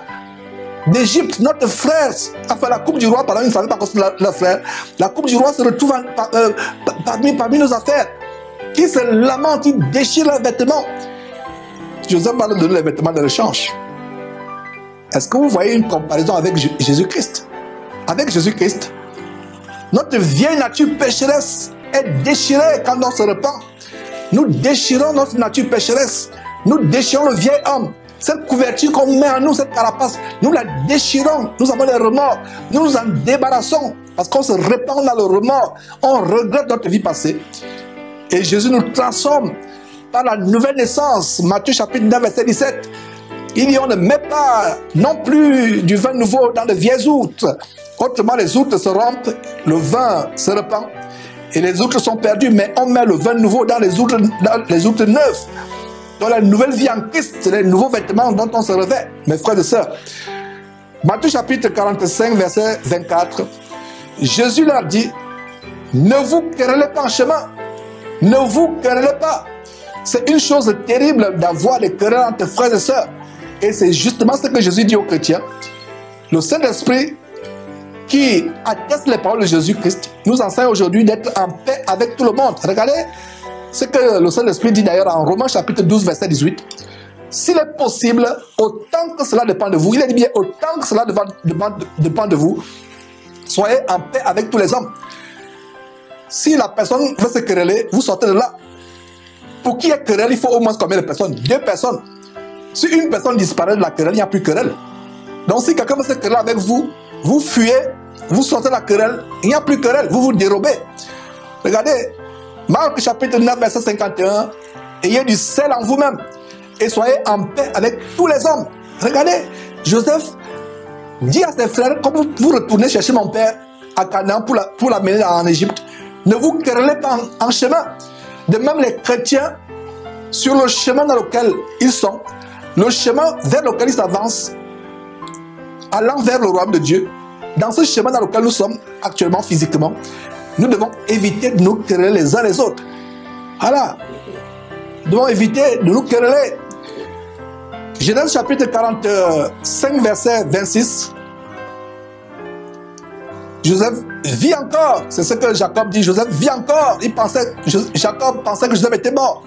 d'Égypte, notre frère, a fait la coupe du roi, pardon, il ne savait pas qu'on c'était leur frère. La coupe du roi se retrouve parmi nos affaires. Qui se lamentent, ils déchirent leurs vêtements. Joseph va leur donner les vêtements de rechange. Est-ce que vous voyez une comparaison avec Jésus-Christ? Avec Jésus-Christ, notre vieille nature pécheresse est déchirée quand on se repent. Nous déchirons notre nature pécheresse. Nous déchirons le vieil homme. Cette couverture qu'on met en nous, cette carapace, nous la déchirons. Nous avons les remords. Nous nous en débarrassons. Parce qu'on se répand dans le remords. On regrette notre vie passée. Et Jésus nous transforme par la nouvelle naissance. Matthieu chapitre 9, verset 17. Il dit, on ne met pas non plus du vin nouveau dans de vieilles outres. Autrement, les outres se rompent, le vin se répand et les outres sont perdues. Mais on met le vin nouveau dans les outres neuves. Dans la nouvelle vie en Christ, les nouveaux vêtements dont on se revêt, mes frères et sœurs. Matthieu chapitre 45, verset 24. Jésus leur dit, ne vous querellez pas en chemin. Ne vous querellez pas. C'est une chose terrible d'avoir des querelles entre frères et sœurs. Et c'est justement ce que Jésus dit aux chrétiens. Le Saint-Esprit qui atteste les paroles de Jésus-Christ nous enseigne aujourd'hui d'être en paix avec tout le monde. Regardez ce que le Saint-Esprit dit d'ailleurs en Romains chapitre 12, verset 18. S'il est possible, autant que cela dépend de vous, il est dit bien autant que cela dépend de vous, soyez en paix avec tous les hommes. Si la personne veut se quereller, vous sortez de là. Pour qu'il y ait querelle, il faut au moins combien de personnes? 2 personnes. Si une personne disparaît de la querelle, il n'y a plus de querelle. Donc si quelqu'un veut se quereller avec vous, vous fuyez, vous sortez de la querelle, il n'y a plus de querelle, vous vous dérobez. Regardez, Marc chapitre 9, verset 51, ayez du sel en vous-même et soyez en paix avec tous les hommes. Regardez, Joseph dit à ses frères, comme vous retournez chercher mon père à Canaan pour l'amener en Égypte, ne vous querellez pas en chemin. De même les chrétiens, sur le chemin dans lequel ils sont, le chemin vers lequel ils avancent, allant vers le royaume de Dieu, dans ce chemin dans lequel nous sommes actuellement physiquement, nous devons éviter de nous quereller les uns les autres. Voilà. Nous devons éviter de nous quereller. Genèse chapitre 45, verset 26. Joseph vit encore. C'est ce que Jacob dit. Joseph vit encore. Jacob pensait que Joseph était mort.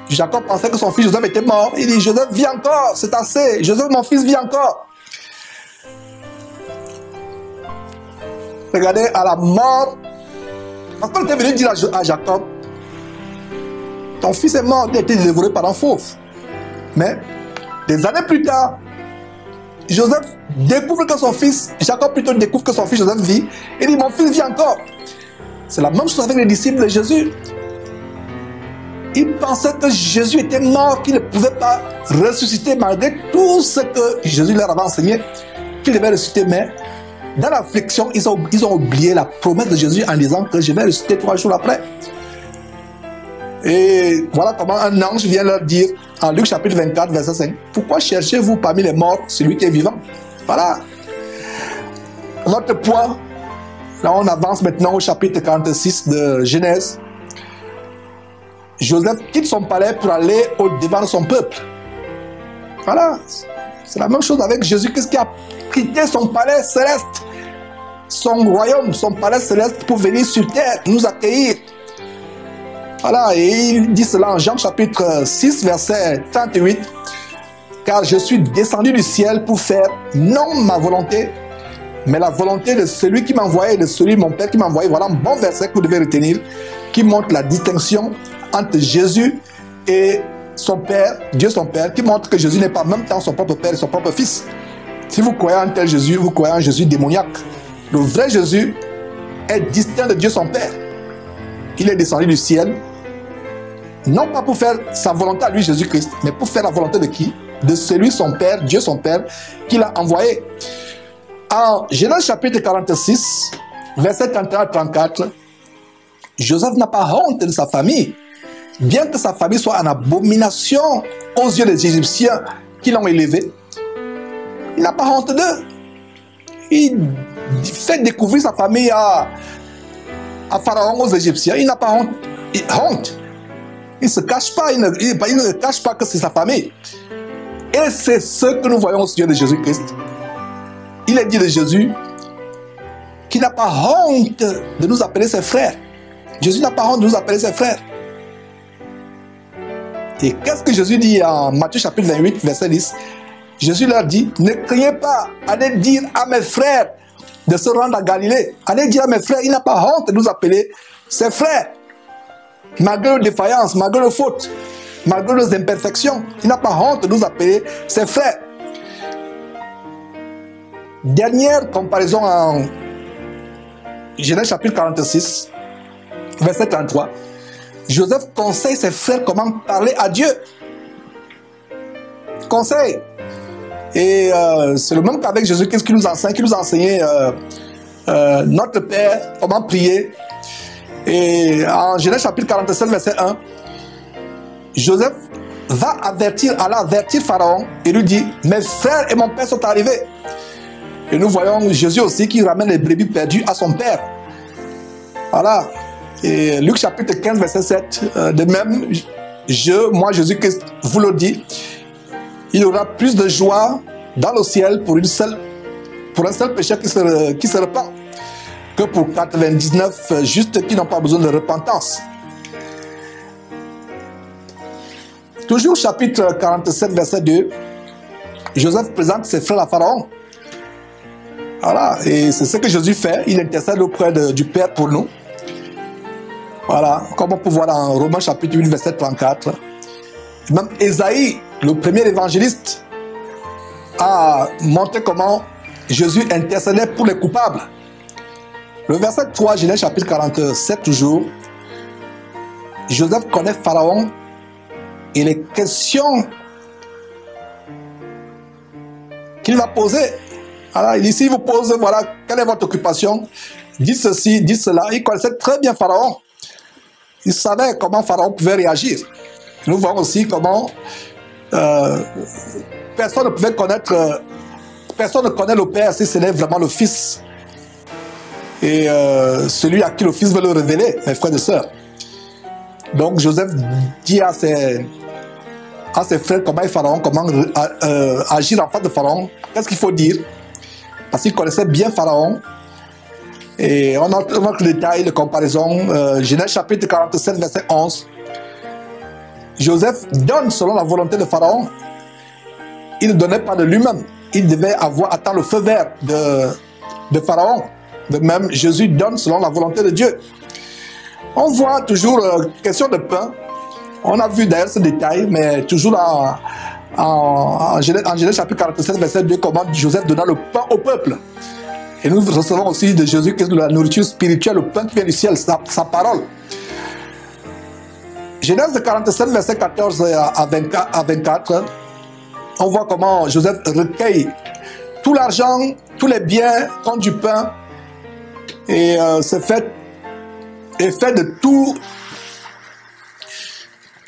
Jacob pensait que son fils Joseph était mort. Il dit, Joseph vit encore. C'est assez. Joseph, mon fils, vit encore. Regardez, à la mort, parce qu'on était venu dire à Jacob, ton fils est mort, il a été dévoré par un fauve. Mais, des années plus tard, Joseph découvre que son fils, Jacob plutôt découvre que son fils Joseph vit, et dit, mon fils vit encore. C'est la même chose avec les disciples de Jésus. Il pensait que Jésus était mort, qu'il ne pouvait pas ressusciter malgré tout ce que Jésus leur avait enseigné, qu'il devait ressusciter. Mais dans l'affliction, ils ont oublié la promesse de Jésus en disant que je vais ressusciter 3 jours après. Et voilà comment un ange vient leur dire en Luc chapitre 24, verset 5, « Pourquoi cherchez-vous parmi les morts celui qui est vivant ?» Voilà. Notre point, là on avance maintenant au chapitre 46 de Genèse. Joseph quitte son palais pour aller au-devant de son peuple. Voilà. C'est la même chose avec Jésus-Christ qui a quitté son palais céleste, son royaume, son palais céleste pour venir sur terre, nous accueillir. Voilà, et il dit cela en Jean chapitre 6, verset 38. « Car je suis descendu du ciel pour faire non ma volonté, mais la volonté de celui qui m'a envoyé et de celui de mon Père qui m'a envoyé. » Voilà un bon verset que vous devez retenir, qui montre la distinction entre Jésus et son Père, Dieu son Père, qui montre que Jésus n'est pas en même temps son propre Père et son propre Fils. Si vous croyez en tel Jésus, vous croyez en Jésus démoniaque. Le vrai Jésus est distinct de Dieu son Père. Il est descendu du ciel, non pas pour faire sa volonté à lui, Jésus-Christ, mais pour faire la volonté de qui? De celui, son Père, Dieu son Père, qui l'a envoyé. En Genèse chapitre 46, verset 31 à 34, Joseph n'a pas honte de sa famille, bien que sa famille soit en abomination aux yeux des Égyptiens qui l'ont élevé. Il n'a pas honte d'eux. Il fait découvrir sa famille à Pharaon, aux Égyptiens. Il n'a pas honte. Il ne se cache pas, il ne cache pas que c'est sa famille. Et c'est ce que nous voyons au sujet de Jésus-Christ. Il est dit de Jésus qu'il n'a pas honte de nous appeler ses frères. Jésus n'a pas honte de nous appeler ses frères. Et qu'est-ce que Jésus dit en Matthieu chapitre 28, verset 10? Jésus leur dit, ne craignez pas, allez dire à mes frères de se rendre à Galilée. Allez dire à mes frères, il n'a pas honte de nous appeler ses frères. Malgré nos défaillances, malgré nos fautes, malgré nos imperfections, il n'a pas honte de nous appeler ses frères. Dernière comparaison en Genèse chapitre 46, verset 33. Joseph conseille ses frères comment parler à Dieu. Conseil. Et c'est le même qu'avec Jésus-Christ qui nous enseigne, qui nous a enseigné notre Père, comment prier. Et en Genèse chapitre 47, verset 1, Joseph va avertir Pharaon et lui dit, mes frères et mon père sont arrivés. Et nous voyons Jésus aussi qui ramène les brebis perdues à son père. Voilà. Et Luc chapitre 15, verset 7, de même, moi Jésus-Christ vous le dis, il y aura plus de joie dans le ciel pour un seul pécheur qui se repent, que pour 99 justes qui n'ont pas besoin de repentance. Toujours chapitre 47, verset 2, Joseph présente ses frères à Pharaon. Voilà, et c'est ce que Jésus fait, il intercède auprès du Père pour nous. Voilà, comme on peut voir dans Romains chapitre 8, verset 34. Même Ésaïe, le premier évangéliste, a montré comment Jésus intercédait pour les coupables. Le verset 3, Genèse chapitre 47 toujours, Joseph connaît Pharaon et les questions qu'il va poser. Alors, ici, il vous pose, voilà, quelle est votre occupation? Dites ceci, dites cela. Il connaissait très bien Pharaon. Il savait comment Pharaon pouvait réagir. Nous voyons aussi comment personne ne pouvait connaître, personne ne connaît le Père si ce n'est vraiment le Fils. Et celui à qui le Fils veut le révéler, mes frères et sœurs. Donc Joseph dit à ses frères comment Pharaon, comment agir en face de Pharaon, qu'est-ce qu'il faut dire, parce qu'il connaissait bien Pharaon. Et on a un autre détail de comparaison, Genèse chapitre 47, verset 11. Joseph donne selon la volonté de Pharaon. Il ne donnait pas de lui-même. Il devait attendre le feu vert de Pharaon. De même, Jésus donne selon la volonté de Dieu. On voit toujours question de pain. On a vu d'ailleurs ce détail, mais toujours en Genèse chapitre 47, verset 2, comment Joseph donna le pain au peuple. Et nous recevons aussi de Jésus de la nourriture spirituelle, le pain qui vient du ciel, sa parole. Genèse 47, verset 14 à 24, on voit comment Joseph recueille tout l'argent, tous les biens, compte du pain, et fait de tout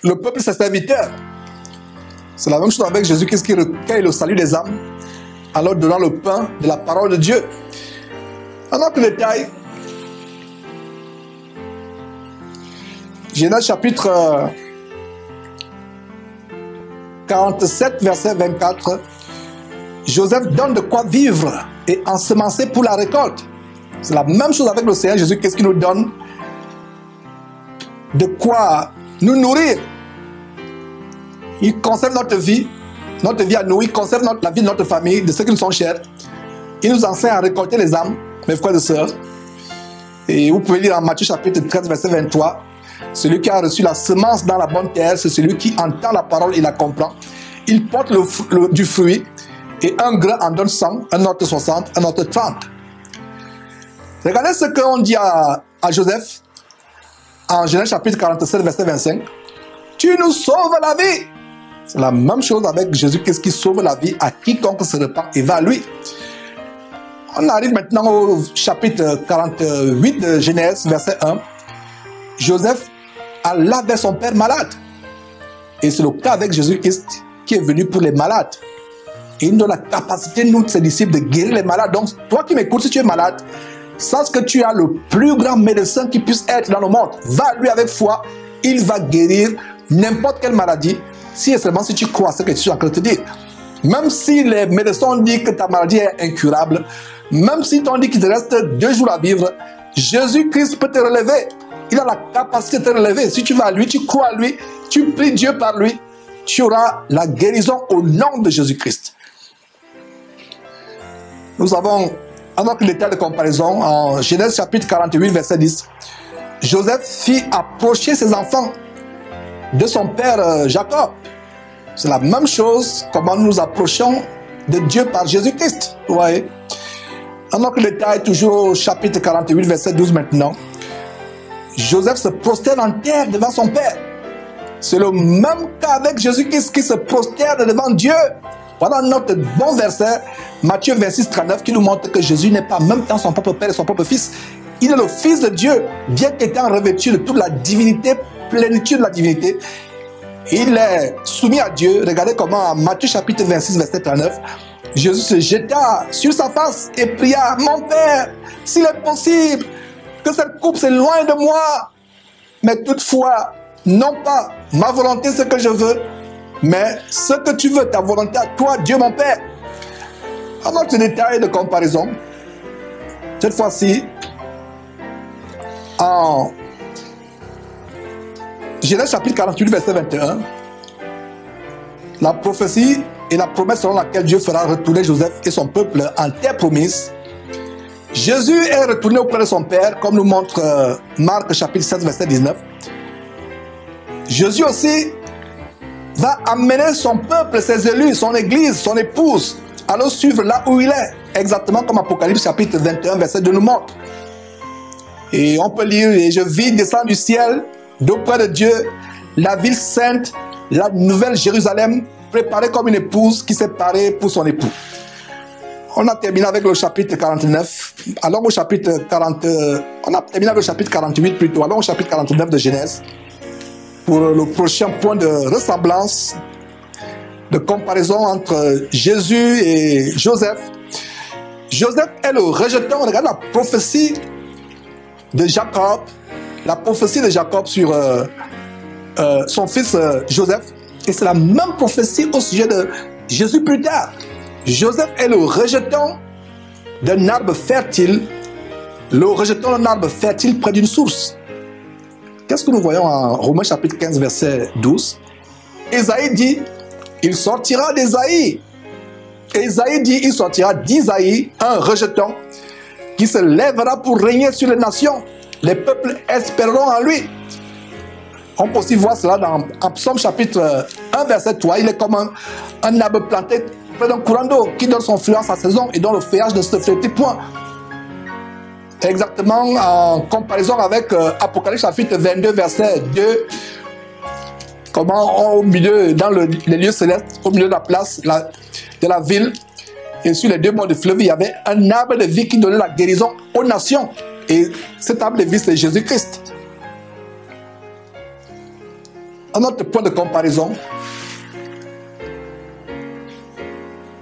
le peuple ses serviteurs. C'est la même chose avec Jésus-Christ qui recueille le salut des âmes en leur donnant le pain de la parole de Dieu. En autre détail, Genèse chapitre 47, verset 24, Joseph donne de quoi vivre et ensemencer pour la récolte. C'est la même chose avec le Seigneur Jésus-Christ qui nous donne de quoi nous nourrir. Il conserve notre vie à nous, il conserve la vie de notre famille, de ceux qui nous sont chers. Il nous enseigne à récolter les âmes, mes frères et sœurs. Et vous pouvez lire en Matthieu chapitre 13, verset 23, celui qui a reçu la semence dans la bonne terre, c'est celui qui entend la parole et la comprend. Il porte du fruit, et un grain en donne 100, un autre 60, un autre 30. Regardez ce qu'on dit à Joseph en Genèse chapitre 47, verset 25. Tu nous sauves la vie. C'est la même chose avec Jésus-Christ qui sauve la vie à quiconque se repent et va à lui. On arrive maintenant au chapitre 48 de Genèse, verset 1. Joseph alla vers son père malade. Et c'est le cas avec Jésus-Christ qui est venu pour les malades. Et il nous donne la capacité, nous, ses disciples, de guérir les malades. Donc, toi qui m'écoutes, si tu es malade, sache que tu as le plus grand médecin qui puisse être dans le monde. Va à lui avec foi, il va guérir n'importe quelle maladie, si et seulement si tu crois à ce que je suis en train de te dire. Même si les médecins disent que ta maladie est incurable, même si on dit qu'il te reste 2 jours à vivre, Jésus-Christ peut te relever. Il a la capacité de te relever. Si tu vas à lui, tu crois à lui, tu pries Dieu par lui, tu auras la guérison au nom de Jésus-Christ. Nous avons un autre détail de comparaison en Genèse chapitre 48, verset 10. Joseph fit approcher ses enfants de son père Jacob. C'est la même chose comment nous nous approchons de Dieu par Jésus-Christ. Vous voyez? Un autre détail, toujours au chapitre 48, verset 12 maintenant. Joseph se prosterne en terre devant son père. C'est le même cas avec Jésus-Christ qui se prosterne devant Dieu. Voilà notre bon verset, Matthieu 26, 39, qui nous montre que Jésus n'est pas en même temps son propre père et son propre fils. Il est le fils de Dieu, bien qu'étant revêtu de toute la divinité, plénitude de la divinité. Il est soumis à Dieu. Regardez comment en Matthieu chapitre 26, verset 39, Jésus se jeta sur sa face et pria, mon Père, s'il est possible, que cette coupe s'éloigne de moi. Mais toutefois, non pas ma volonté, ce que je veux, mais ce que tu veux, ta volonté à toi, Dieu mon Père. Un autre détail de comparaison, cette fois-ci, en Genèse chapitre 48, verset 21, la prophétie et la promesse selon laquelle Dieu fera retourner Joseph et son peuple en terre promise. Jésus est retourné auprès de son Père, comme nous montre Marc chapitre 16, verset 19. Jésus aussi va amener son peuple, ses élus, son église, son épouse, à le suivre là où il est, exactement comme Apocalypse chapitre 21, verset 2 nous montre. Et on peut lire, et je vis descendre du ciel, d'auprès de Dieu, la ville sainte, la nouvelle Jérusalem, préparée comme une épouse qui s'est parée pour son époux. On a terminé avec le chapitre 49. Allons au chapitre 40. On a terminé avec le chapitre 48 plutôt. Allons au chapitre 49 de Genèse. Pour le prochain point de ressemblance, de comparaison entre Jésus et Joseph. Joseph est le rejetant. Regarde la prophétie de Jacob. La prophétie de Jacob sur son fils Joseph. Et c'est la même prophétie au sujet de Jésus plus tard. Joseph est le rejeton d'un arbre fertile, le rejeton d'un arbre fertile près d'une source. Qu'est-ce que nous voyons en Romains chapitre 15, verset 12? Ésaïe dit, il sortira d'Ésaïe. Ésaïe dit, il sortira d'Isaïe, un rejeton qui se lèvera pour régner sur les nations. Les peuples espéreront en lui. On peut aussi voir cela dans Psaume chapitre 1, verset 3. Il est comme un arbre planté près d'un courant d'eau qui donne son fruit à sa saison et dont le feuillage ne se flétrit point. Exactement en comparaison avec Apocalypse chapitre 22, verset 2, comment au milieu, dans les lieux célestes, au milieu de la place de la ville, et sur les deux bords du fleuve, il y avait un arbre de vie qui donnait la guérison aux nations. Et cet arbre de vie, c'est Jésus-Christ. Un autre point de comparaison,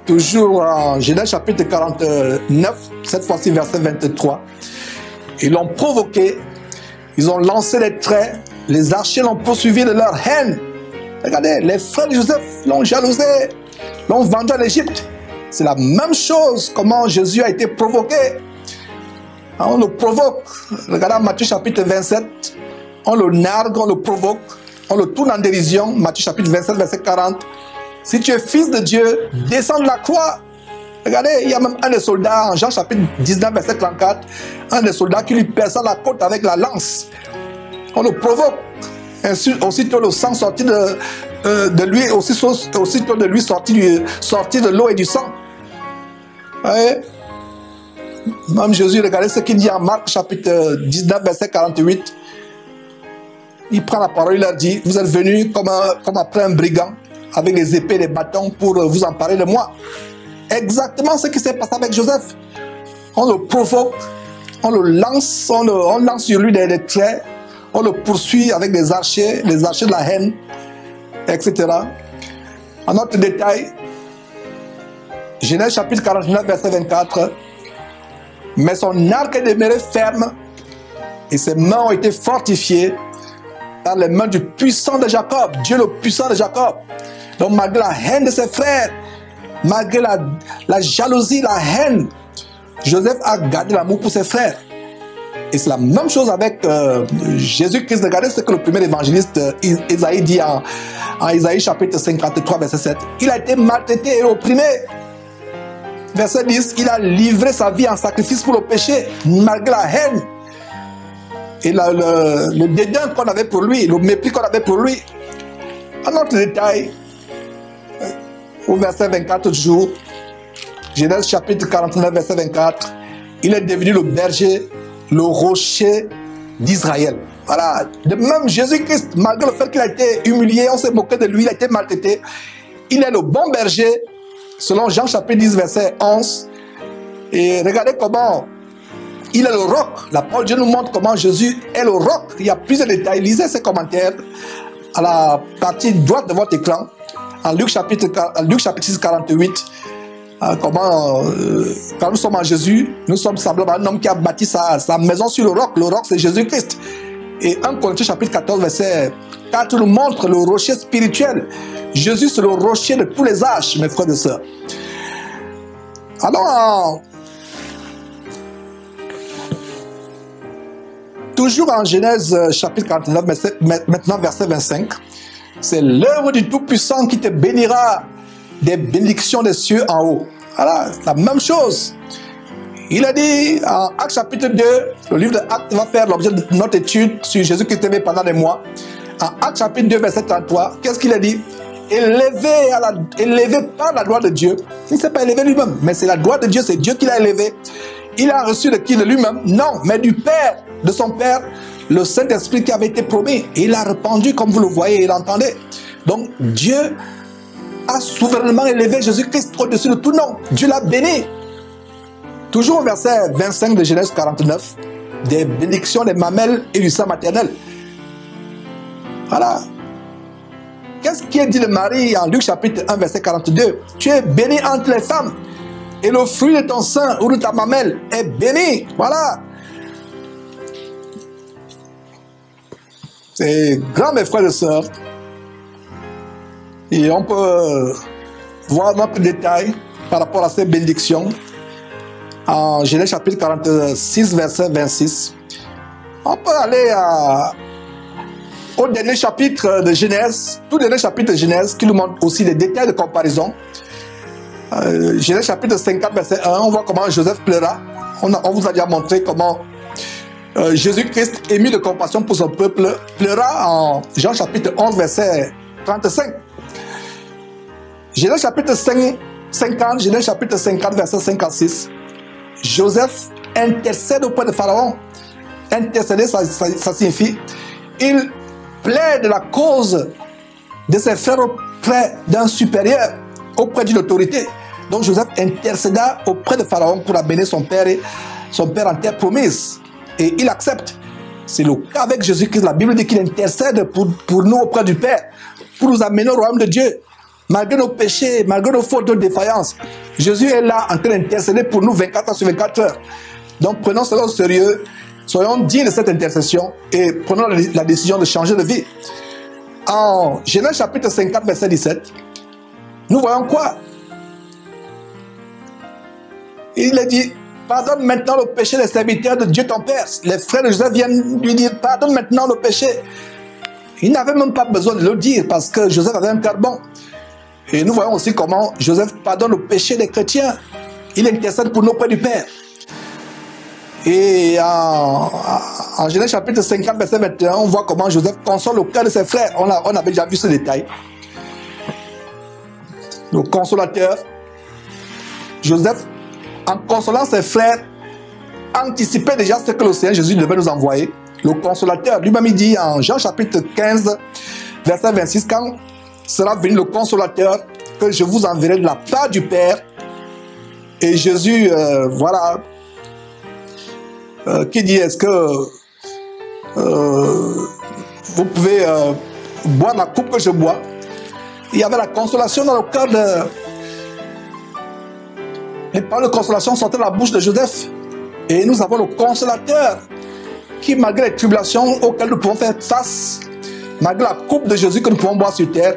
toujours en Genèse chapitre 49, cette fois-ci verset 23, ils l'ont provoqué, ils ont lancé les traits, les archers l'ont poursuivi de leur haine. Regardez, les frères de Joseph l'ont jalousé, l'ont vendu à l'Égypte. C'est la même chose, comment Jésus a été provoqué. On le provoque. Regardez Matthieu chapitre 27, on le nargue, on le provoque, on le tourne en dérision. Matthieu chapitre 27, verset 40. Si tu es fils de Dieu, descends de la croix. Regardez, il y a même un des soldats, en Jean chapitre 19, verset 34, un des soldats qui lui perça la côte avec la lance. On le provoque. Ainsi, aussitôt le sang sorti de lui, aussitôt de lui sorti de l'eau et du sang. Ouais. Même Jésus, regardez ce qu'il dit en Marc chapitre 19, verset 48. Il prend la parole, il leur dit, vous êtes venus comme après un brigand, avec des épées et des bâtons pour vous emparer de moi. Exactement ce qui s'est passé avec Joseph. On le provoque, on le lance, on lance sur lui des traits, on le poursuit avec des archers, les archers de la haine, etc. En autre détail, Genèse chapitre 49, verset 24, mais son arc est demeuré ferme et ses mains ont été fortifiées par les mains du puissant de Jacob, Dieu le puissant de Jacob. Donc malgré la haine de ses frères, malgré la jalousie, la haine, Joseph a gardé l'amour pour ses frères. Et c'est la même chose avec Jésus-Christ. Regardez ce que le premier évangéliste Isaïe dit en Isaïe chapitre 53, verset 7. Il a été maltraité et opprimé. Verset 10, il a livré sa vie en sacrifice pour le péché, malgré la haine et le dédain qu'on avait pour lui, le mépris qu'on avait pour lui. Un autre détail, au verset 24 toujours, Genèse chapitre 49, verset 24, il est devenu le berger, le rocher d'Israël. Voilà. De même, Jésus-Christ, malgré le fait qu'il a été humilié, on s'est moqué de lui, il a été maltraité, il est le bon berger, selon Jean chapitre 10, verset 11. Et regardez comment il est le roc. La parole de Dieu nous montre comment Jésus est le roc. Il y a plusieurs détails. Lisez ces commentaires à la partie droite de votre écran. En Luc chapitre 6, 48. Comment, quand nous sommes en Jésus, nous sommes semblables à un homme qui a bâti sa maison sur le roc. Le roc, c'est Jésus-Christ. Et 1 Corinthiens chapitre 14, verset 4 nous montre le rocher spirituel. Jésus, c'est le rocher de tous les âges, mes frères et sœurs. Alors, toujours en Genèse chapitre 49, maintenant verset 25, c'est l'œuvre du Tout-Puissant qui te bénira des bénédictions des cieux en haut. Voilà, la même chose. Il a dit en Actes chapitre 2, le livre de Actes va faire l'objet de notre étude sur Jésus qui était pendant des mois. En Actes chapitre 2, verset 33, qu'est-ce qu'il a dit? Élevé par la gloire de Dieu. Il ne s'est pas élevé lui-même, mais c'est la gloire de Dieu, c'est Dieu qui l'a élevé. Il a reçu de qui? De lui-même? Non, mais du Père, de son Père, le Saint-Esprit qui avait été promis. Et il a répandu, comme vous le voyez et l'entendez. Donc, Dieu a souverainement élevé Jésus-Christ au-dessus de tout nom. Dieu l'a béni. Toujours au verset 25 de Genèse 49, des bénédictions des mamelles et du sang maternel. Voilà. Qu'est-ce qui est dit de Marie en Luc chapitre 1, verset 42? Tu es bénie entre les femmes, et le fruit de ton sein ou de ta mamelle est béni. Voilà. C'est grand, mes frères et sœurs. Et on peut voir notre détail par rapport à ces bénédictions en Genèse chapitre 46, verset 26. On peut aller au dernier chapitre de Genèse, tout dernier chapitre de Genèse qui nous montre aussi des détails de comparaison. Genèse chapitre 50, verset 1, on voit comment Joseph pleura. On vous a déjà montré comment Jésus-Christ, ému de compassion pour son peuple, pleura en Jean chapitre 11, verset 35. Genèse chapitre 50, Genèse chapitre 50, verset 56. Joseph intercède auprès de Pharaon. Intercéder, ça signifie il plaide la cause de ses frères auprès d'un supérieur, auprès d'une autorité. Donc Joseph intercéda auprès de Pharaon pour amener son père en terre promise. Et il accepte. C'est le cas avec Jésus-Christ. La Bible dit qu'il intercède pour nous auprès du Père, pour nous amener au royaume de Dieu. Malgré nos péchés, malgré nos fautes, nos défaillances, Jésus est là en train d'intercéder pour nous 24 heures sur 24 heures. Donc prenons cela au sérieux, soyons dignes de cette intercession et prenons la décision de changer de vie. En Genèse chapitre 54, verset 17, nous voyons quoi? Il est dit, pardonne maintenant le péché des serviteurs de Dieu ton Père. Les frères de Joseph viennent lui dire, pardonne maintenant le péché. Il n'avait même pas besoin de le dire parce que Joseph avait un cœur bon. Et nous voyons aussi comment Joseph pardonne le péché des chrétiens. Il intercède pour nous auprès du Père. Et en Genèse chapitre 50, verset 21, on voit comment Joseph console le cœur de ses frères. On avait déjà vu ce détail. Le consolateur, Joseph, en consolant ses frères, anticipait déjà ce que le Seigneur Jésus devait nous envoyer. Le consolateur, lui-même il dit en Jean chapitre 15, verset 26, quand sera venu le consolateur, que je vous enverrai de la part du Père. Et Jésus, voilà, qui dit, est-ce que vous pouvez boire la coupe que je bois? Il y avait la consolation dans le cœur de... Les paroles de consolation sortaient de la bouche de Joseph. Et nous avons le consolateur qui, malgré les tribulations auxquelles nous pouvons faire face, malgré la coupe de Jésus que nous pouvons boire sur terre,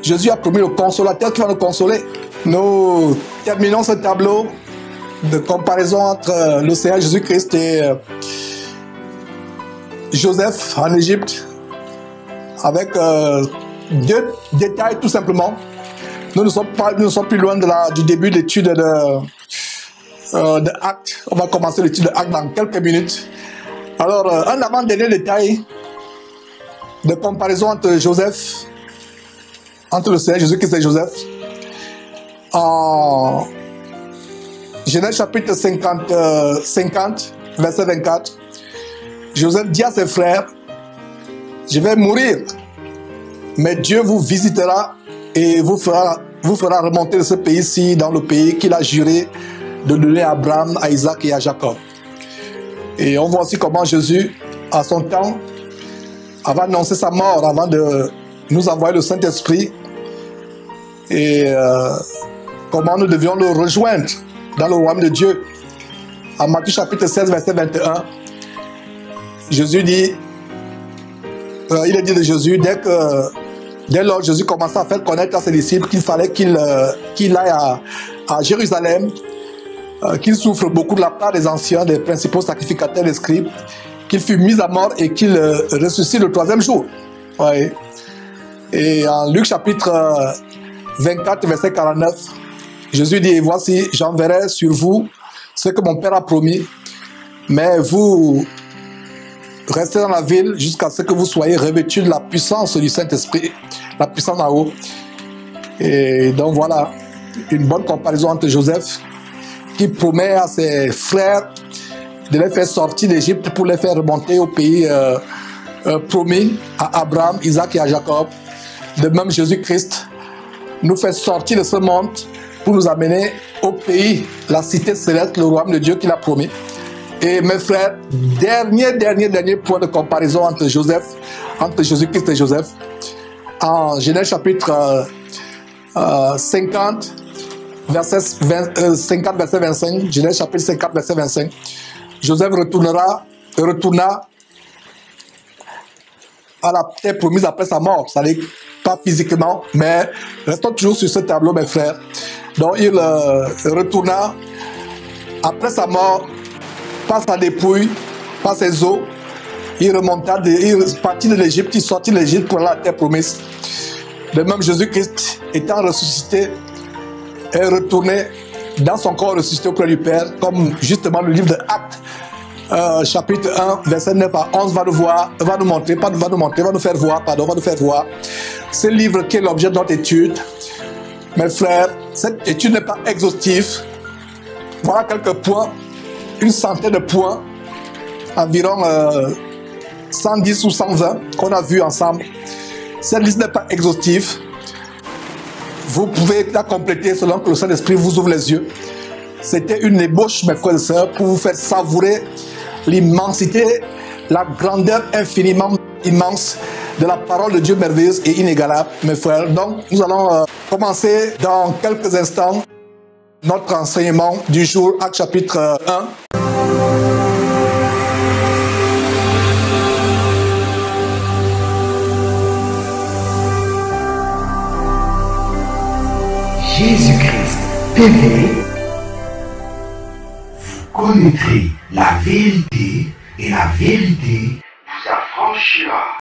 Jésus a promis le consolateur qui va nous consoler. Nous terminons ce tableau de comparaison entre le Seigneur Jésus-Christ et Joseph en Égypte, avec deux détails tout simplement. Nous ne sommes plus loin du début de l'étude de Actes. On va commencer l'étude de Actes dans quelques minutes. Alors, un avant-dernier détail de comparaison entre Joseph, entre le Seigneur Jésus-Christ et Joseph. En Genèse chapitre 50, verset 24, Joseph dit à ses frères, je vais mourir, mais Dieu vous visitera et vous fera remonter de ce pays-ci dans le pays qu'il a juré de donner à Abraham, à Isaac et à Jacob. Et on voit aussi comment Jésus, à son temps, avait annoncé sa mort avant de nous envoyer le Saint-Esprit. Et comment nous devions le rejoindre dans le royaume de Dieu. En Matthieu chapitre 16, verset 21, Jésus dit, il est dit de Jésus, dès lors Jésus commença à faire connaître à ses disciples qu'il fallait qu'il aille à Jérusalem, qu'il souffre beaucoup de la part des anciens, des principaux sacrificateurs, des scribes, qu'il fut mis à mort et qu'il ressuscite le troisième jour. Ouais. Et en Luc chapitre 24, verset 49, Jésus dit, voici, j'enverrai sur vous ce que mon Père a promis, mais vous restez dans la ville jusqu'à ce que vous soyez revêtus de la puissance du Saint-Esprit, la puissance en haut. Et donc voilà, une bonne comparaison entre Joseph, qui promet à ses frères de les faire sortir d'Égypte pour les faire remonter au pays promis à Abraham, Isaac et à Jacob. De même, Jésus-Christ nous fait sortir de ce monde pour nous amener au pays, la cité céleste, le royaume de Dieu qu'il a promis. Et mes frères, dernier point de comparaison entre Jésus-Christ et Joseph. En Genèse chapitre 50, verset 25, Genèse chapitre 50, verset 25, Joseph retourna à la terre promise après sa mort. Ça n'est pas physiquement, mais restons toujours sur ce tableau, mes frères. Donc il retourna après sa mort, par sa dépouille, par ses os. Il partit de l'Égypte, il sortit de l'Égypte pour aller à la terre promise. De même, Jésus-Christ, étant ressuscité, est retourné dans son corps ressuscité auprès du Père, comme justement le livre de Actes, chapitre 1, verset 9 à 11 va nous faire voir. Ce livre qui est l'objet de notre étude. Mes frères, cette étude n'est pas exhaustive. Voilà quelques points, une centaine de points, environ 110 ou 120 qu'on a vus ensemble. Cette liste n'est pas exhaustive. Vous pouvez la compléter selon que le Saint-Esprit vous ouvre les yeux. C'était une ébauche, mes frères et sœurs, pour vous faire savourer l'immensité, la grandeur infiniment immense de la parole de Dieu merveilleuse et inégalable, mes frères. Donc, nous allons commencer dans quelques instants notre enseignement du jour, Actes chapitre 1. Jésus-Christ TV, vous connaîtrez la vérité et la vérité vous affranchira.